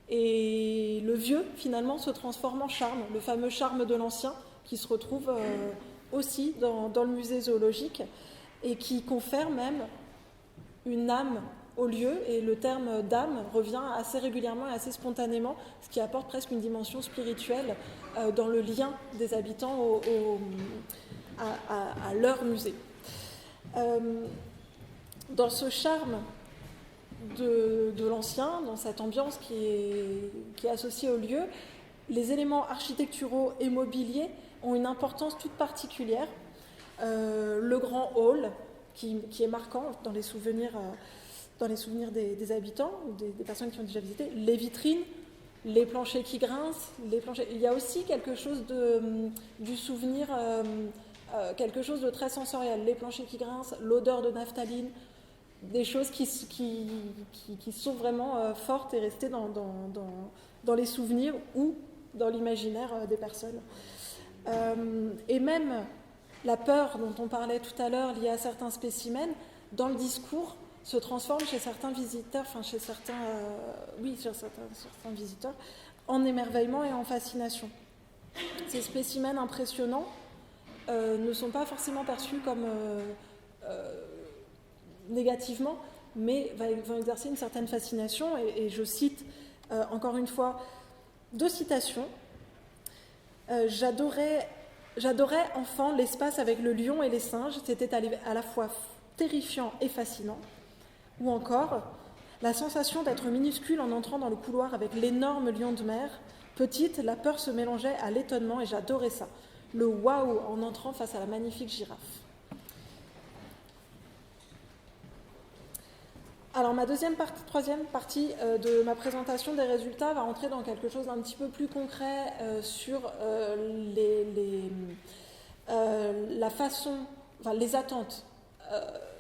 Et le vieux, finalement, se transforme en charme, le fameux charme de l'ancien, qui se retrouve aussi dans le musée zoologique, et qui confère même une âme au lieu, et le terme d'âme revient assez régulièrement et assez spontanément, ce qui apporte presque une dimension spirituelle dans le lien des habitants à leur musée. Dans ce charme de l'ancien, dans cette ambiance qui est associée au lieu, les éléments architecturaux et mobiliers ont une importance toute particulière. Le grand hall, qui est marquant dans les souvenirs des habitants ou des personnes qui ont déjà visité, les vitrines, les planchers qui grincent, il y a aussi quelque chose du souvenir, quelque chose de très sensoriel, les planchers qui grincent, l'odeur de naphtaline, des choses qui sont vraiment fortes et restées dans les souvenirs ou dans l'imaginaire des personnes. Et même la peur dont on parlait tout à l'heure liée à certains spécimens, dans le discours, se transforme chez certains visiteurs, chez certains visiteurs, en émerveillement et en fascination. Ces spécimens impressionnants ne sont pas forcément perçus comme négativement, mais vont exercer une certaine fascination. Et je cite encore une fois 2 citations. J'adorais enfant l'espace avec le lion et les singes, c'était à la fois terrifiant et fascinant. Ou encore, la sensation d'être minuscule en entrant dans le couloir avec l'énorme lion de mer. Petite, la peur se mélangeait à l'étonnement et j'adorais ça. Le waouh en entrant face à la magnifique girafe. Alors ma troisième partie de ma présentation des résultats va entrer dans quelque chose d'un petit peu plus concret sur la façon, les attentes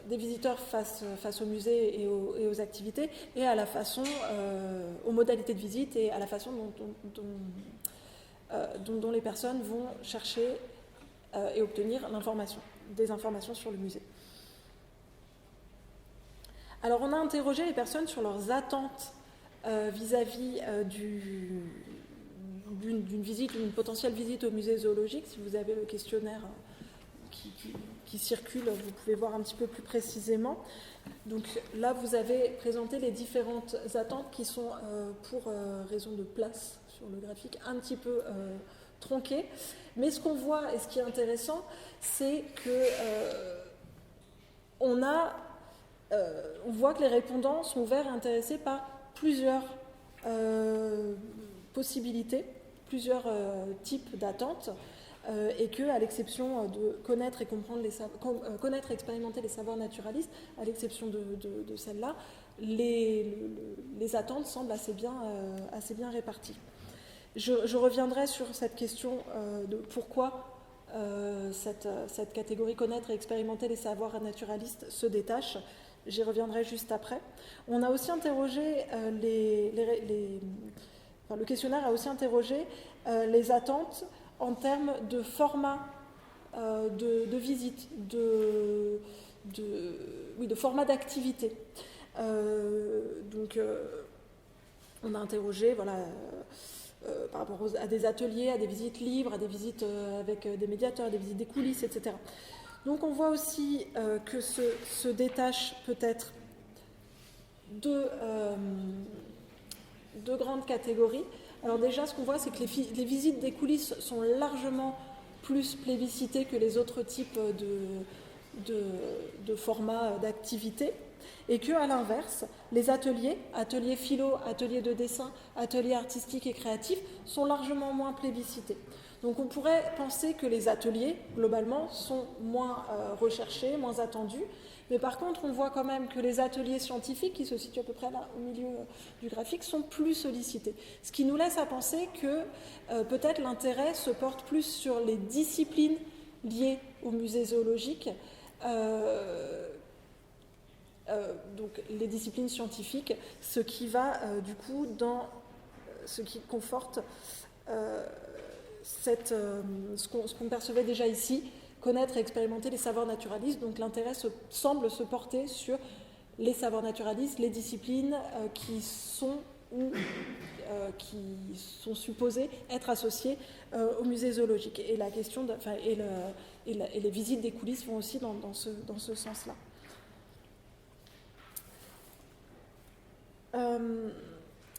des visiteurs face au musée et aux activités, et à la façon, aux modalités de visite et à la façon dont les personnes vont chercher et obtenir des informations sur le musée. Alors on a interrogé les personnes sur leurs attentes vis-à-vis d'une visite ou d'une potentielle visite au musée zoologique. Si vous avez le questionnaire qui circule, vous pouvez voir un petit peu plus précisément. Donc là, vous avez présenté les différentes attentes qui sont, pour raison de place sur le graphique, un petit peu tronquées. Mais ce qu'on voit et ce qui est intéressant, c'est que on voit que les répondants sont ouverts et intéressés par plusieurs possibilités, plusieurs types d'attentes, et que, à l'exception de connaître et expérimenter les savoirs naturalistes, à l'exception de celle-là, les attentes semblent assez bien réparties. Je reviendrai sur cette question de pourquoi cette catégorie connaître et expérimenter les savoirs naturalistes se détache. J'y reviendrai juste après. On a aussi interrogé le questionnaire a aussi interrogé les attentes en termes de format de visite, de format d'activité. Donc, on a interrogé, par rapport à des ateliers, à des visites libres, à des visites avec des médiateurs, à des visites des coulisses, etc. Donc on voit aussi que se détachent peut-être deux grandes catégories. Alors déjà, ce qu'on voit, c'est que les visites des coulisses sont largement plus plébiscitées que les autres types de format d'activité, et que à l'inverse, les ateliers philo, ateliers de dessin, ateliers artistiques et créatifs, sont largement moins plébiscités. Donc on pourrait penser que les ateliers, globalement, sont moins recherchés, moins attendus, mais par contre, on voit quand même que les ateliers scientifiques, qui se situent à peu près là, au milieu du graphique, sont plus sollicités. Ce qui nous laisse à penser que peut-être l'intérêt se porte plus sur les disciplines liées au musée zoologique, donc les disciplines scientifiques, ce qui va du coup dans ce qui conforte ce qu'on percevait déjà ici, connaître et expérimenter les savoirs naturalistes. Donc l'intérêt semble se porter sur les savoirs naturalistes, les disciplines qui sont supposées être associées au musée zoologique. Et la question et les visites des coulisses vont aussi dans ce sens-là.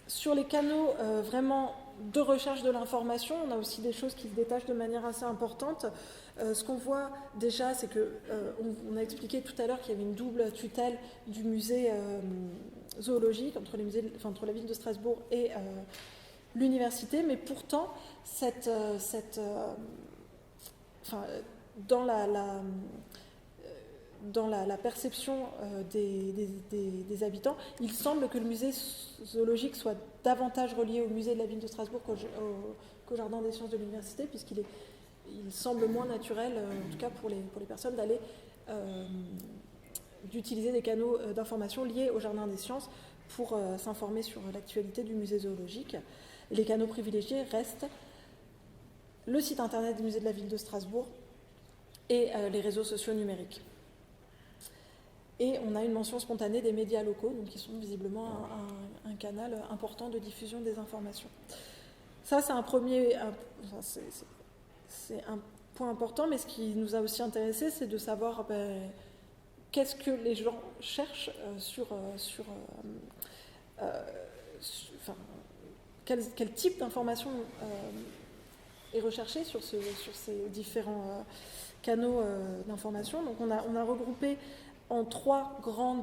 Sur les canaux vraiment de recherche de l'information, on a aussi des choses qui se détachent de manière assez importante. Ce qu'on voit déjà, c'est qu'on a expliqué tout à l'heure qu'il y avait une double tutelle du musée zoologique entre la ville de Strasbourg et l'université, mais pourtant dans la perception des habitants, il semble que le musée zoologique soit davantage relié au musée de la ville de Strasbourg qu'au jardin des sciences de l'université, puisqu'il semble moins naturel, en tout cas pour les personnes, d'utiliser des canaux d'information liés au jardin des sciences pour s'informer sur l'actualité du musée zoologique. Et les canaux privilégiés restent le site internet du musée de la ville de Strasbourg et les réseaux sociaux numériques. Et on a une mention spontanée des médias locaux, donc qui sont visiblement un canal important de diffusion des informations. Ça, c'est c'est un point important, mais ce qui nous a aussi intéressé, c'est de savoir qu'est-ce que les gens cherchent quel type d'information est recherché sur ces différents canaux d'information. Donc on a regroupé en trois grands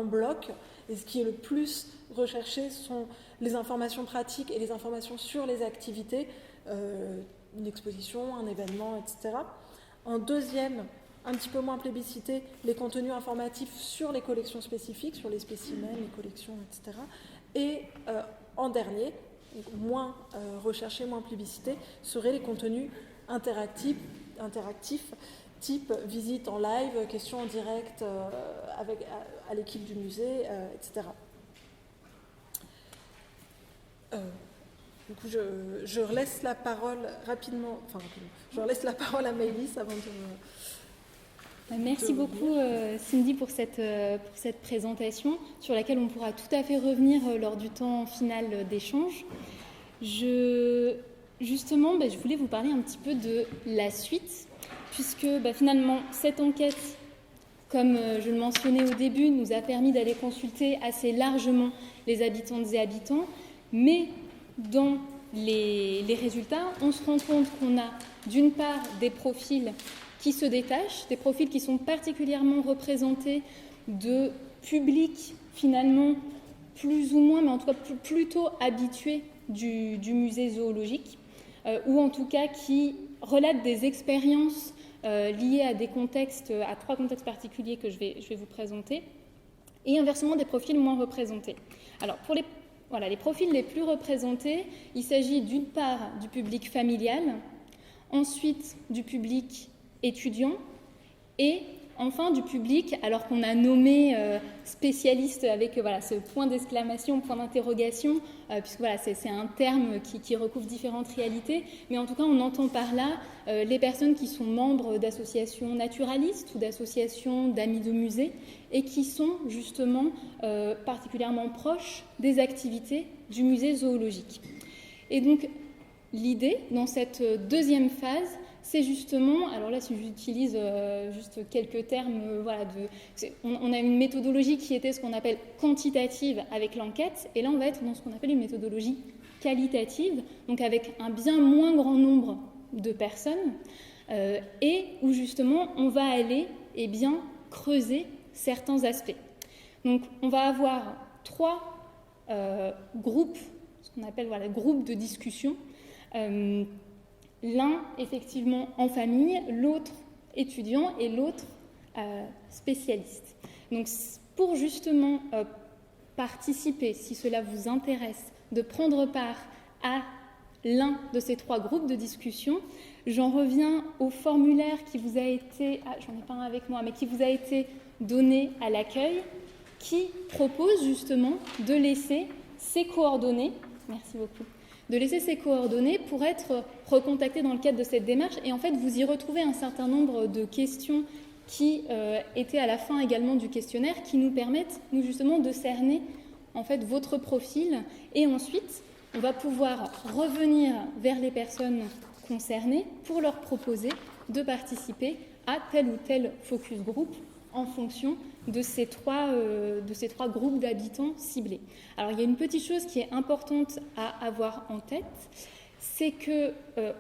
blocs, et ce qui est le plus recherché sont les informations pratiques et les informations sur les activités, une exposition, un événement, etc. En deuxième, un petit peu moins plébiscité, les contenus informatifs sur les collections spécifiques, sur les spécimens, les collections, etc. Et en dernier, moins recherché, moins plébiscité, seraient les contenus interactifs, type visite en live, questions en direct à l'équipe du musée, etc. Du coup, je laisse la parole rapidement. Je laisse la parole à Maëlys avant de... Merci beaucoup Cindy pour cette présentation sur laquelle on pourra tout à fait revenir lors du temps final d'échange. Justement, je voulais vous parler un petit peu de la suite, puisque finalement cette enquête, comme je le mentionnais au début, nous a permis d'aller consulter assez largement les habitantes et habitants, mais dans les résultats, on se rend compte qu'on a d'une part des profils qui se détachent, des profils qui sont particulièrement représentés de publics finalement plus ou moins, mais en tout cas plutôt habitués du musée zoologique, ou en tout cas qui relatent des expériences liées à à trois contextes particuliers que je vais vous présenter, et inversement des profils moins représentés. Alors pour les profils les plus représentés, il s'agit d'une part du public familial, ensuite du public étudiant, et enfin du public, alors qu'on a nommé spécialiste avec ce point d'exclamation, point d'interrogation, puisque c'est un terme qui recouvre différentes réalités, mais en tout cas on entend par là les personnes qui sont membres d'associations naturalistes ou d'associations d'amis de musée et qui sont justement particulièrement proches des activités du musée zoologique. Et donc l'idée dans cette deuxième phase, c'est justement, alors là si j'utilise juste quelques termes, on a une méthodologie qui était ce qu'on appelle quantitative avec l'enquête, et là on va être dans ce qu'on appelle une méthodologie qualitative, donc avec un bien moins grand nombre de personnes, et où justement on va aller creuser certains aspects. Donc on va avoir 3 groupes, ce qu'on appelle groupes de discussion. L'un effectivement en famille, l'autre étudiant et l'autre spécialiste. Donc pour justement participer, si cela vous intéresse, de prendre part à l'un de ces 3 groupes de discussion, j'en reviens au formulaire qui vous a été, j'en ai pas un avec moi, mais qui vous a été donné à l'accueil, qui propose justement de laisser ses coordonnées, merci beaucoup, de laisser ses coordonnées pour être recontacté dans le cadre de cette démarche. Et en fait, vous y retrouvez un certain nombre de questions qui étaient à la fin également du questionnaire, qui nous permettent, nous justement, de cerner en fait votre profil. Et ensuite, on va pouvoir revenir vers les personnes concernées pour leur proposer de participer à tel ou tel focus group en fonction de ces 3 groupes d'habitants ciblés. Alors, il y a une petite chose qui est importante à avoir en tête, c'est que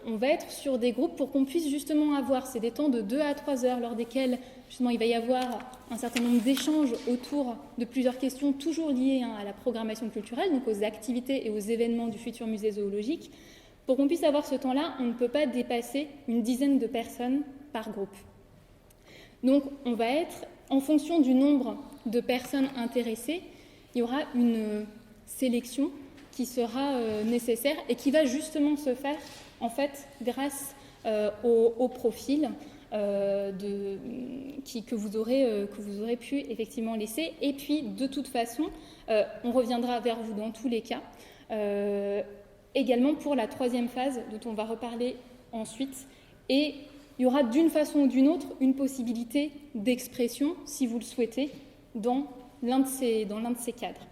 on va être sur des groupes pour qu'on puisse justement avoir, c'est des temps de 2 à 3 heures lors desquels justement il va y avoir un certain nombre d'échanges autour de plusieurs questions toujours liées à la programmation culturelle, donc aux activités et aux événements du futur musée zoologique. Pour qu'on puisse avoir ce temps-là, on ne peut pas dépasser une dizaine de personnes par groupe. Donc on va être, en fonction du nombre de personnes intéressées, il y aura une sélection qui sera nécessaire et qui va justement se faire en fait grâce au profil que vous aurez pu effectivement laisser. Et puis de toute façon, on reviendra vers vous dans tous les cas, également pour la 3e phase dont on va reparler ensuite. Et il y aura d'une façon ou d'une autre une possibilité d'expression, si vous le souhaitez, dans l'un de ces cadres.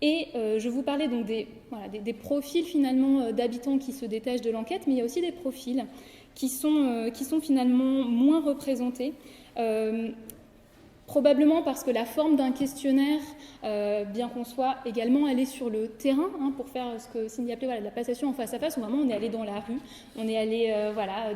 Et je vous parlais donc des profils finalement d'habitants qui se détachent de l'enquête, mais il y a aussi des profils qui sont finalement moins représentés, probablement parce que la forme d'un questionnaire, bien qu'on soit également allé sur le terrain pour faire ce que Cindy appelait de la passation en face à face, où vraiment on est allé dans la rue, on est allé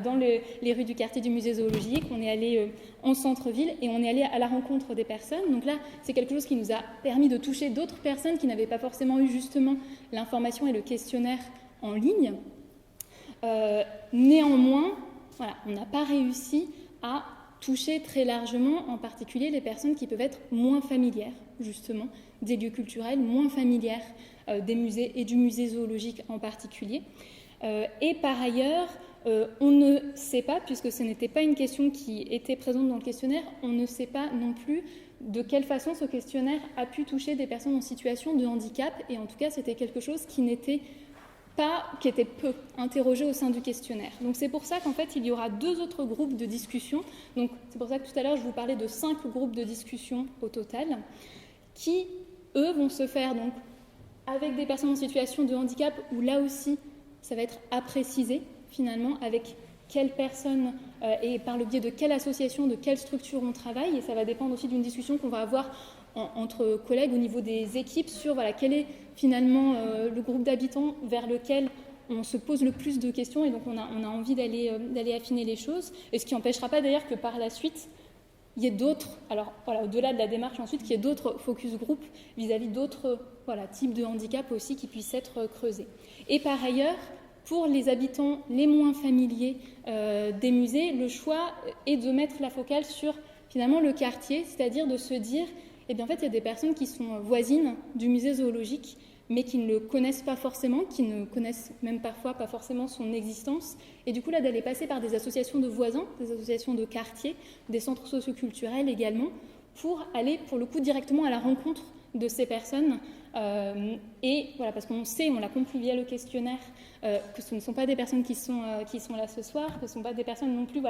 dans les rues du quartier du musée zoologique, on est allé en centre-ville et on est allé à la rencontre des personnes. Donc là, c'est quelque chose qui nous a permis de toucher d'autres personnes qui n'avaient pas forcément eu justement l'information et le questionnaire en ligne. Néanmoins, on n'a pas réussi à toucher très largement, en particulier les personnes qui peuvent être moins familières, justement, des lieux culturels, moins familières des musées et du musée zoologique en particulier. Et par ailleurs, on ne sait pas, puisque ce n'était pas une question qui était présente dans le questionnaire, on ne sait pas non plus de quelle façon ce questionnaire a pu toucher des personnes en situation de handicap, et en tout cas, c'était quelque chose qui était peu interrogé au sein du questionnaire. Donc c'est pour ça qu'en fait il y aura 2 autres groupes de discussion. Donc c'est pour ça que tout à l'heure je vous parlais de 5 groupes de discussion au total, qui eux vont se faire donc avec des personnes en situation de handicap, où là aussi ça va être à préciser finalement avec quelle personne et par le biais de quelle association, de quelle structure on travaille, et ça va dépendre aussi d'une discussion qu'on va avoir entre collègues au niveau des équipes sur quel est finalement le groupe d'habitants vers lequel on se pose le plus de questions, et donc on a envie d'aller affiner les choses, et ce qui n'empêchera pas d'ailleurs que par la suite il y ait d'autres, au-delà de la démarche ensuite, qu'il y ait d'autres focus group vis-à-vis d'autres types de handicap aussi qui puissent être creusés. Et par ailleurs, pour les habitants les moins familiers des musées, le choix est de mettre la focale sur finalement le quartier, c'est-à-dire de se dire en fait, il y a des personnes qui sont voisines du musée zoologique, mais qui ne le connaissent pas forcément, qui ne connaissent même parfois pas forcément son existence. Et du coup, là, d'aller passer par des associations de voisins, des associations de quartier, des centres socioculturels également, pour aller, pour le coup, directement à la rencontre de ces personnes. Parce qu'on sait, on l'a compris via le questionnaire, que ce ne sont pas des personnes qui sont là ce soir, que ce ne sont pas des personnes non plus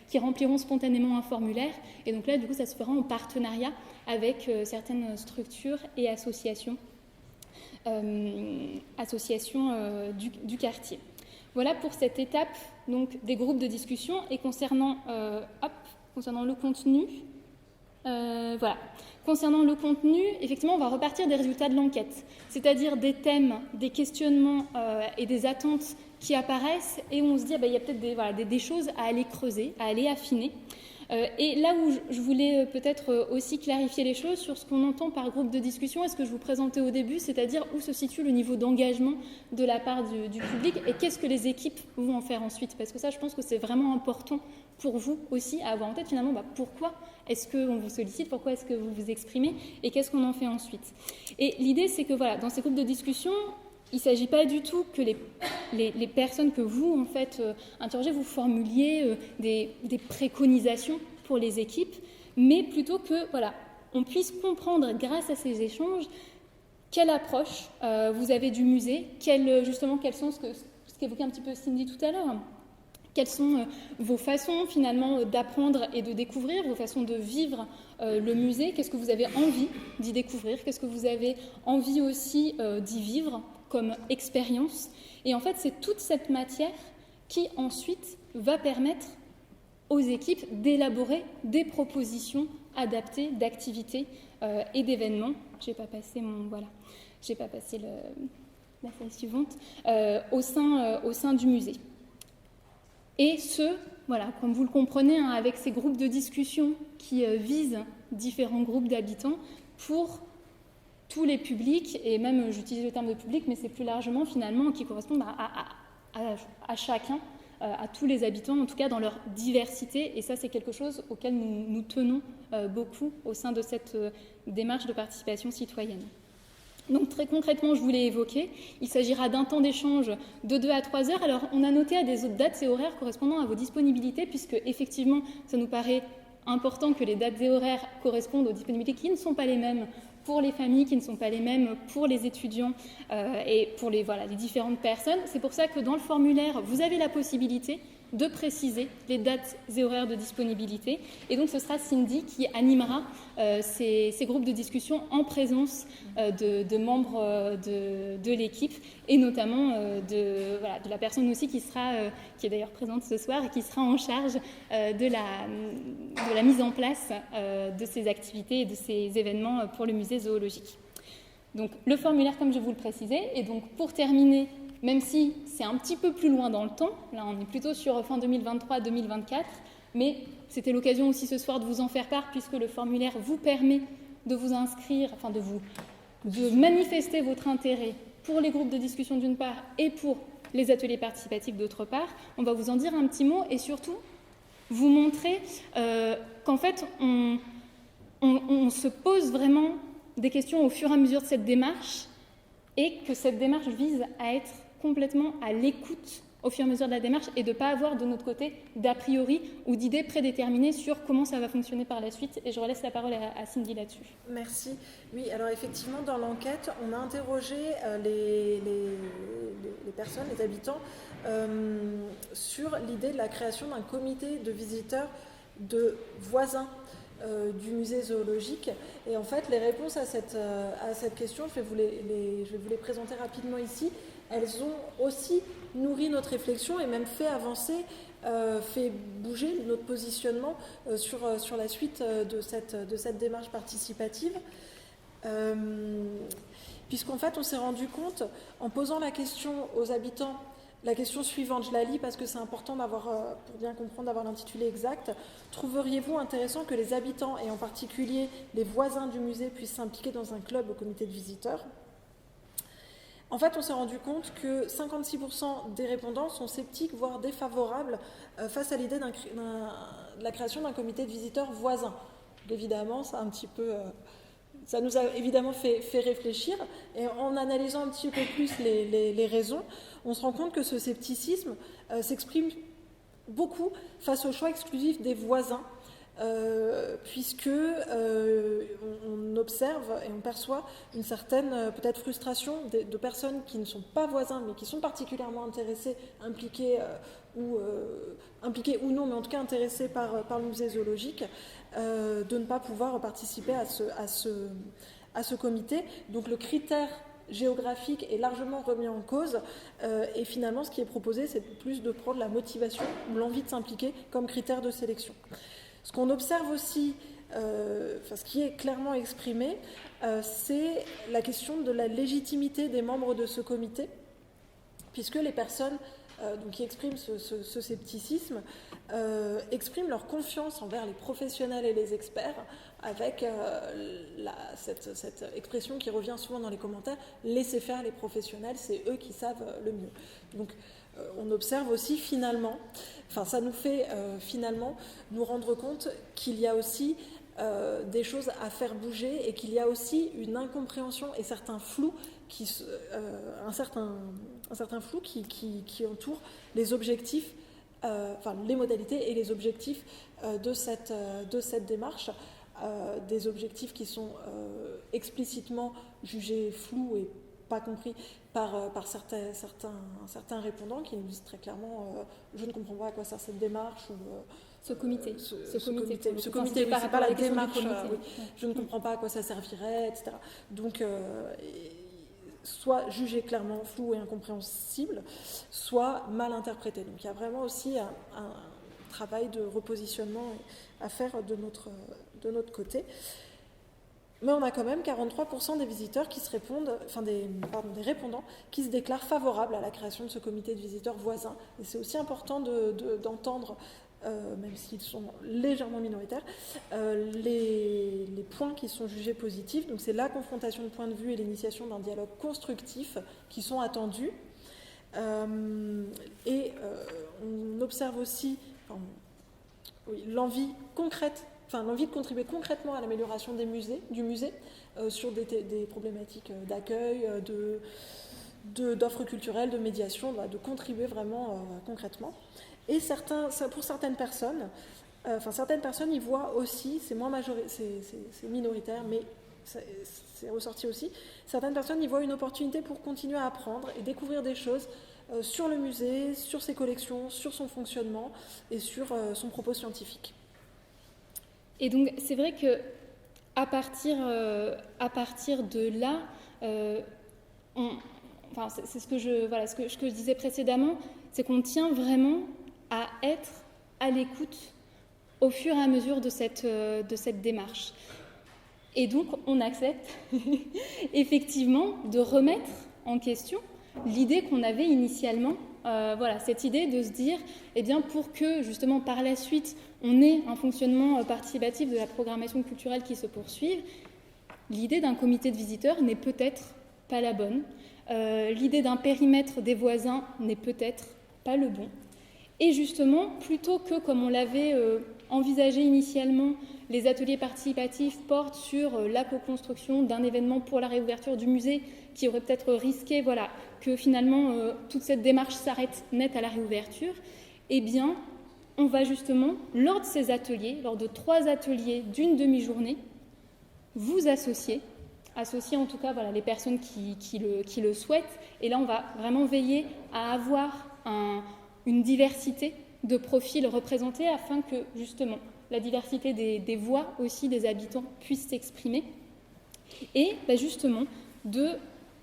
qui rempliront spontanément un formulaire. Et donc là, du coup, ça se fera en partenariat avec certaines structures et associations du quartier. Voilà pour cette étape donc, des groupes de discussion. Et concernant le contenu, Concernant le contenu, effectivement, on va repartir des résultats de l'enquête, c'est-à-dire des thèmes, des questionnements et des attentes qui apparaissent et où on se dit il y a peut-être des choses à aller creuser, à aller affiner. Et là où je voulais peut-être aussi clarifier les choses sur ce qu'on entend par groupe de discussion et ce que je vous présentais au début, c'est-à-dire où se situe le niveau d'engagement de la part du public et qu'est-ce que les équipes vont en faire ensuite. Parce que ça, je pense que c'est vraiment important pour vous aussi à avoir en tête finalement pourquoi est-ce qu'on vous sollicite, pourquoi est-ce que vous vous exprimez et qu'est-ce qu'on en fait ensuite. Et l'idée, c'est que dans ces groupes de discussion, il ne s'agit pas du tout que les personnes que vous, en fait, interrogez, vous formuliez des préconisations pour les équipes, mais plutôt que, on puisse comprendre, grâce à ces échanges, quelle approche vous avez du musée, quels sont, ce qu'évoquait un petit peu Cindy tout à l'heure, quelles sont vos façons, finalement, d'apprendre et de découvrir, vos façons de vivre le musée, qu'est-ce que vous avez envie d'y découvrir, qu'est-ce que vous avez envie aussi d'y vivre comme expérience. Et en fait, c'est toute cette matière qui ensuite va permettre aux équipes d'élaborer des propositions adaptées d'activités et d'événements. J'ai pas passé la slide suivante au sein du musée. Et comme vous le comprenez, avec ces groupes de discussion qui visent différents groupes d'habitants pour tous les publics, et même j'utilise le terme de public, mais c'est plus largement finalement qui correspond à chacun, à tous les habitants, en tout cas dans leur diversité, et ça c'est quelque chose auquel nous tenons beaucoup au sein de cette démarche de participation citoyenne. Donc très concrètement, je vous l'ai évoqué, il s'agira d'un temps d'échange de 2 à 3 heures. Alors on a noté à des autres dates et horaires correspondant à vos disponibilités, puisque effectivement ça nous paraît important que les dates et horaires correspondent aux disponibilités qui ne sont pas les mêmes pour les familles, qui ne sont pas les mêmes pour les étudiants et pour les différentes personnes. C'est pour ça que dans le formulaire, vous avez la possibilité de préciser les dates et horaires de disponibilité. Et donc, ce sera Cindy qui animera ces groupes de discussion en présence de membres de l'équipe et notamment de la personne aussi qui est d'ailleurs présente ce soir et qui sera en charge de la mise en place de ces activités et de ces événements pour le musée zoologique. Donc, le formulaire, comme je vous le précisais, et donc pour terminer, même si c'est un petit peu plus loin dans le temps, là on est plutôt sur fin 2023-2024, mais c'était l'occasion aussi ce soir de vous en faire part puisque le formulaire vous permet de vous inscrire, de manifester votre intérêt pour les groupes de discussion d'une part et pour les ateliers participatifs d'autre part. On va vous en dire un petit mot et surtout vous montrer qu'en fait on se pose vraiment des questions au fur et à mesure de cette démarche et que cette démarche vise à être complètement à l'écoute au fur et à mesure de la démarche et de ne pas avoir de notre côté d'a priori ou d'idées prédéterminées sur comment ça va fonctionner par la suite. Et je relaisse la parole à Cindy là-dessus. Merci. Oui, alors effectivement, dans l'enquête, on a interrogé les personnes, les habitants, sur l'idée de la création d'un comité de visiteurs de voisins du musée zoologique. Et en fait, les réponses à cette question, je vais vous les présenter rapidement ici. Elles ont aussi nourri notre réflexion et même fait avancer, fait bouger notre positionnement sur la suite de cette démarche participative. Puisqu'en fait, on s'est rendu compte, en posant la question aux habitants, la question suivante, je la lis parce que c'est important pour bien comprendre, d'avoir l'intitulé exact. Trouveriez-vous intéressant que les habitants, et en particulier les voisins du musée, puissent s'impliquer dans un club au comité de visiteurs ? En fait, on s'est rendu compte que 56% des répondants sont sceptiques, voire défavorables, face à l'idée de la création d'un comité de visiteurs voisins. Évidemment, ça nous a évidemment fait réfléchir, et en analysant un petit peu plus les raisons, on se rend compte que ce scepticisme s'exprime beaucoup face au choix exclusif des voisins, puisque on observe et on perçoit une certaine peut-être frustration de personnes qui ne sont pas voisins mais qui sont particulièrement intéressées, impliquées ou non, mais en tout cas intéressées par le musée zoologique, de ne pas pouvoir participer à ce comité. Donc le critère géographique est largement remis en cause et finalement ce qui est proposé, c'est plus de prendre la motivation ou l'envie de s'impliquer comme critère de sélection. Ce qu'on observe aussi, ce qui est clairement exprimé, c'est la question de la légitimité des membres de ce comité, puisque les personnes donc qui expriment ce scepticisme, expriment leur confiance envers les professionnels et les experts, avec cette expression qui revient souvent dans les commentaires, laissez faire les professionnels, c'est eux qui savent le mieux. Donc on observe aussi finalement, ça nous fait finalement nous rendre compte qu'il y a aussi des choses à faire bouger et qu'il y a aussi une incompréhension et certains flous un certain flou qui entoure les objectifs, les modalités et les objectifs de cette démarche, des objectifs qui sont explicitement jugés flous et pas compris par certains répondants qui nous disent très clairement je ne comprends pas à quoi sert cette démarche ou ce comité, c'est pas la démarche, je ne comprends pas à quoi ça servirait, etc. Donc soit jugé clairement flou et incompréhensible, soit mal interprété. Donc il y a vraiment aussi un travail de repositionnement à faire de notre côté. Mais on a quand même 43% des visiteurs qui se répondent, des répondants qui se déclarent favorables à la création de ce comité de visiteurs voisins. Et c'est aussi important d'entendre, même s'ils sont légèrement minoritaires, les points qui sont jugés positifs. Donc c'est la confrontation de points de vue et l'initiation d'un dialogue constructif qui sont attendus. On observe aussi l'envie de contribuer concrètement à l'amélioration du musée sur des problématiques d'accueil, d'offres culturelles, de médiation, de contribuer vraiment concrètement. Et pour certaines personnes y voient aussi, c'est c'est minoritaire, mais c'est ressorti aussi, certaines personnes y voient une opportunité pour continuer à apprendre et découvrir des choses sur le musée, sur ses collections, sur son fonctionnement et sur son propos scientifique. Et donc, c'est vrai que à partir de là, c'est ce que je disais précédemment, c'est qu'on tient vraiment à être à l'écoute au fur et à mesure de cette démarche. Et donc, on accepte effectivement de remettre en question l'idée qu'on avait initialement. Cette idée de se dire, pour que justement par la suite on ait un fonctionnement participatif de la programmation culturelle qui se poursuive, l'idée d'un comité de visiteurs n'est peut-être pas la bonne, l'idée d'un périmètre des voisins n'est peut-être pas le bon. Et justement, plutôt que, comme on l'avait envisagé initialement, les ateliers participatifs portent sur la co-construction d'un événement pour la réouverture du musée qui aurait peut-être risqué que finalement toute cette démarche s'arrête net à la réouverture, on va justement, lors de ces ateliers, lors de 3 ateliers d'une demi-journée, vous associer en tout cas les personnes qui le souhaitent. Et là, on va vraiment veiller à avoir une diversité de profils représentés afin que justement la diversité des voix aussi des habitants puisse s'exprimer. Et justement, de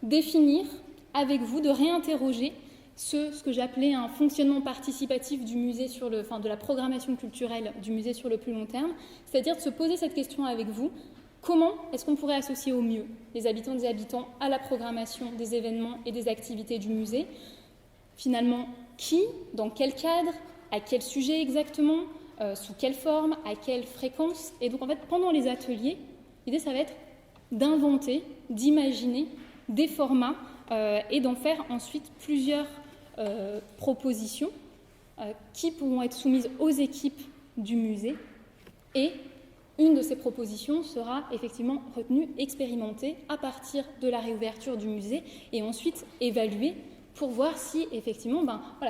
définir avec vous, de réinterroger ce que j'appelais un fonctionnement participatif du musée de la programmation culturelle du musée sur le plus long terme, c'est-à-dire de se poser cette question avec vous: comment est-ce qu'on pourrait associer au mieux les habitantes et habitants à la programmation des événements et des activités du musée? Finalement, qui, dans quel cadre, à quel sujet exactement, sous quelle forme, à quelle fréquence? Et donc en fait, pendant les ateliers, l'idée ça va être d'inventer, d'imaginer des formats et d'en faire ensuite plusieurs propositions qui pourront être soumises aux équipes du musée. Et une de ces propositions sera effectivement retenue, expérimentée à partir de la réouverture du musée et ensuite évaluée pour voir si effectivement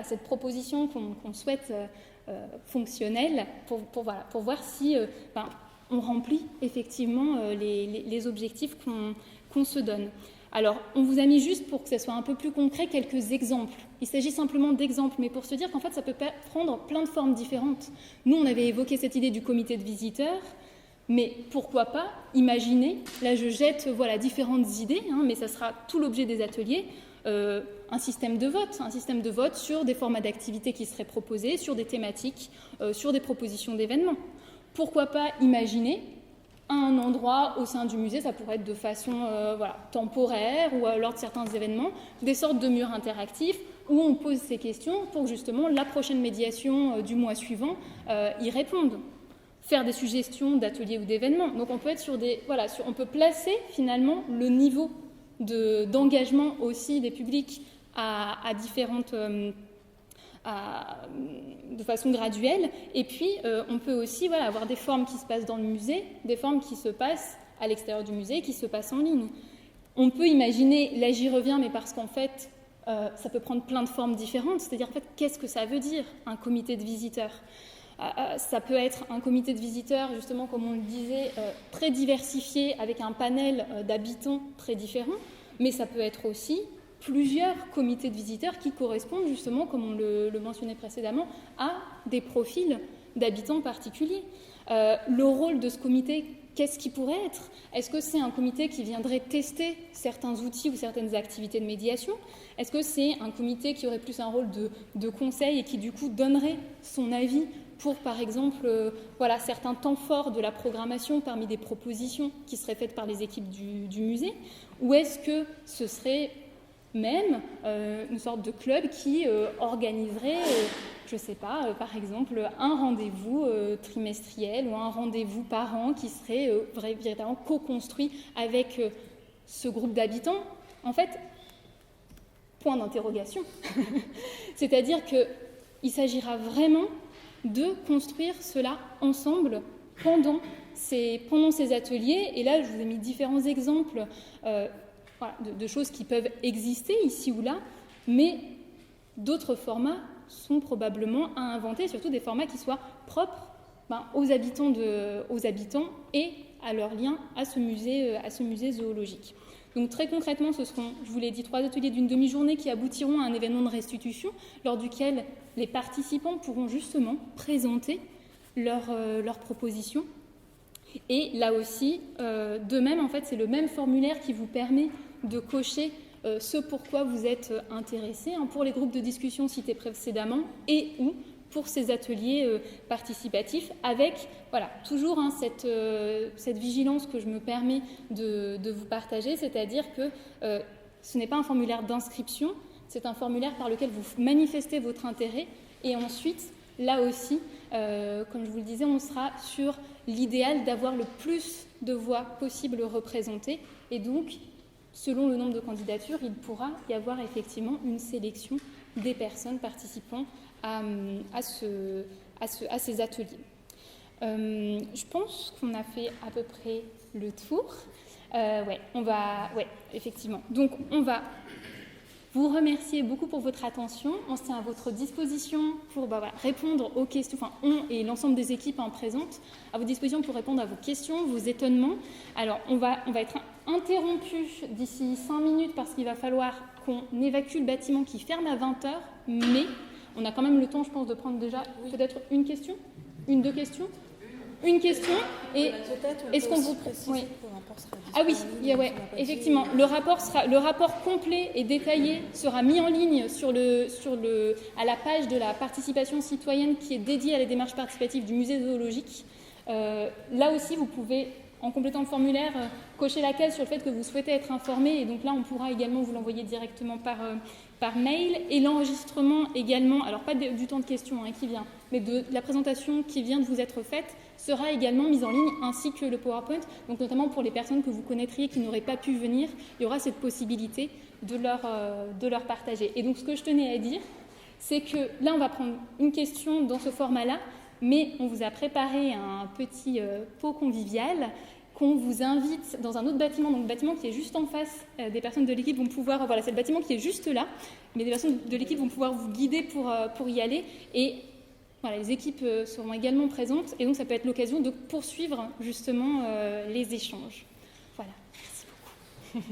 cette proposition qu'on souhaite fonctionnelle, pour voir si on remplit effectivement les objectifs qu'on se donne. Alors, on vous a mis juste, pour que ça soit un peu plus concret, quelques exemples. Il s'agit simplement d'exemples, mais pour se dire qu'en fait, ça peut prendre plein de formes différentes. Nous, on avait évoqué cette idée du comité de visiteurs, mais pourquoi pas imaginer, là je jette différentes idées, mais ça sera tout l'objet des ateliers, un système de vote sur des formats d'activités qui seraient proposés, sur des thématiques, sur des propositions d'événements. Pourquoi pas imaginer à un endroit au sein du musée, ça pourrait être de façon temporaire ou lors de certains événements, des sortes de murs interactifs où on pose ces questions pour que justement la prochaine médiation du mois suivant y réponde. Faire des suggestions d'ateliers ou d'événements. Donc on peut être on peut placer finalement le niveau d'engagement aussi des publics à différentes de façon graduelle. Et puis, on peut aussi avoir des formes qui se passent dans le musée, des formes qui se passent à l'extérieur du musée, qui se passent en ligne. On peut imaginer, là j'y reviens, mais parce qu'en fait, ça peut prendre plein de formes différentes. C'est-à-dire, en fait, qu'est-ce que ça veut dire, un comité de visiteurs ? Ça peut être un comité de visiteurs, justement, comme on le disait, très diversifié, avec un panel d'habitants très différents, mais ça peut être aussi plusieurs comités de visiteurs qui correspondent justement, comme on le mentionnait précédemment, à des profils d'habitants particuliers. Le rôle de ce comité, qu'est-ce qu'il pourrait être ? Est-ce que c'est un comité qui viendrait tester certains outils ou certaines activités de médiation ? Est-ce que c'est un comité qui aurait plus un rôle de conseil et qui du coup donnerait son avis pour, par exemple, certains temps forts de la programmation parmi des propositions qui seraient faites par les équipes du musée ? Ou est-ce que ce serait même une sorte de club qui organiserait, je ne sais pas, par exemple, un rendez-vous trimestriel ou un rendez-vous par an qui serait véritablement co-construit avec ce groupe d'habitants. En fait, point d'interrogation. C'est-à-dire qu'il s'agira vraiment de construire cela ensemble pendant ces ateliers. Et là, je vous ai mis différents exemples de choses qui peuvent exister ici ou là, mais d'autres formats sont probablement à inventer, surtout des formats qui soient propres aux habitants et à leur lien à ce musée zoologique. Donc très concrètement, ce seront, je vous l'ai dit, 3 ateliers d'une demi-journée qui aboutiront à un événement de restitution lors duquel les participants pourront justement présenter leurs propositions. Et là aussi, de même, en fait, c'est le même formulaire qui vous permet de cocher ce pourquoi vous êtes intéressé, pour les groupes de discussion cités précédemment et ou pour ces ateliers participatifs, avec toujours cette vigilance que je me permets de vous partager, c'est-à-dire que ce n'est pas un formulaire d'inscription, c'est un formulaire par lequel vous manifestez votre intérêt et ensuite, là aussi, comme je vous le disais, on sera sur l'idéal d'avoir le plus de voix possible représentées et donc, selon le nombre de candidatures, il pourra y avoir effectivement une sélection des personnes participant à ces ateliers. Je pense qu'on a fait à peu près le tour. Effectivement. Donc, on va vous remercier beaucoup pour votre attention. On se tient à votre disposition pour répondre aux questions, on et l'ensemble des équipes présentes, à votre disposition pour répondre à vos questions, vos étonnements. Alors, on va être interrompu d'ici 5 minutes parce qu'il va falloir qu'on évacue le bâtiment qui ferme à 20h, mais on a quand même le temps, je pense, de prendre déjà peut-être une question, deux questions. Une question et est-ce qu'on vous précise que le rapport sera disponible? Effectivement, le rapport complet et détaillé sera mis en ligne à la page de la participation citoyenne qui est dédiée à la démarche participative du musée zoologique. Là aussi, vous pouvez, en complétant le formulaire, cocher la case sur le fait que vous souhaitez être informé et donc là, on pourra également vous l'envoyer directement par mail et l'enregistrement également, alors pas du temps de questions qui vient, mais de la présentation qui vient de vous être faite sera également mise en ligne ainsi que le PowerPoint. Donc notamment pour les personnes que vous connaîtriez qui n'auraient pas pu venir, il y aura cette possibilité de leur partager. Et donc ce que je tenais à dire, c'est que là on va prendre une question dans ce format-là, mais on vous a préparé un petit pot convivial qu'on vous invite dans un autre bâtiment, donc le bâtiment qui est juste en face, des personnes de l'équipe vont pouvoir, c'est le bâtiment qui est juste là, mais des personnes de l'équipe vont pouvoir vous guider pour y aller et les équipes seront également présentes et donc ça peut être l'occasion de poursuivre justement les échanges. Voilà, merci beaucoup.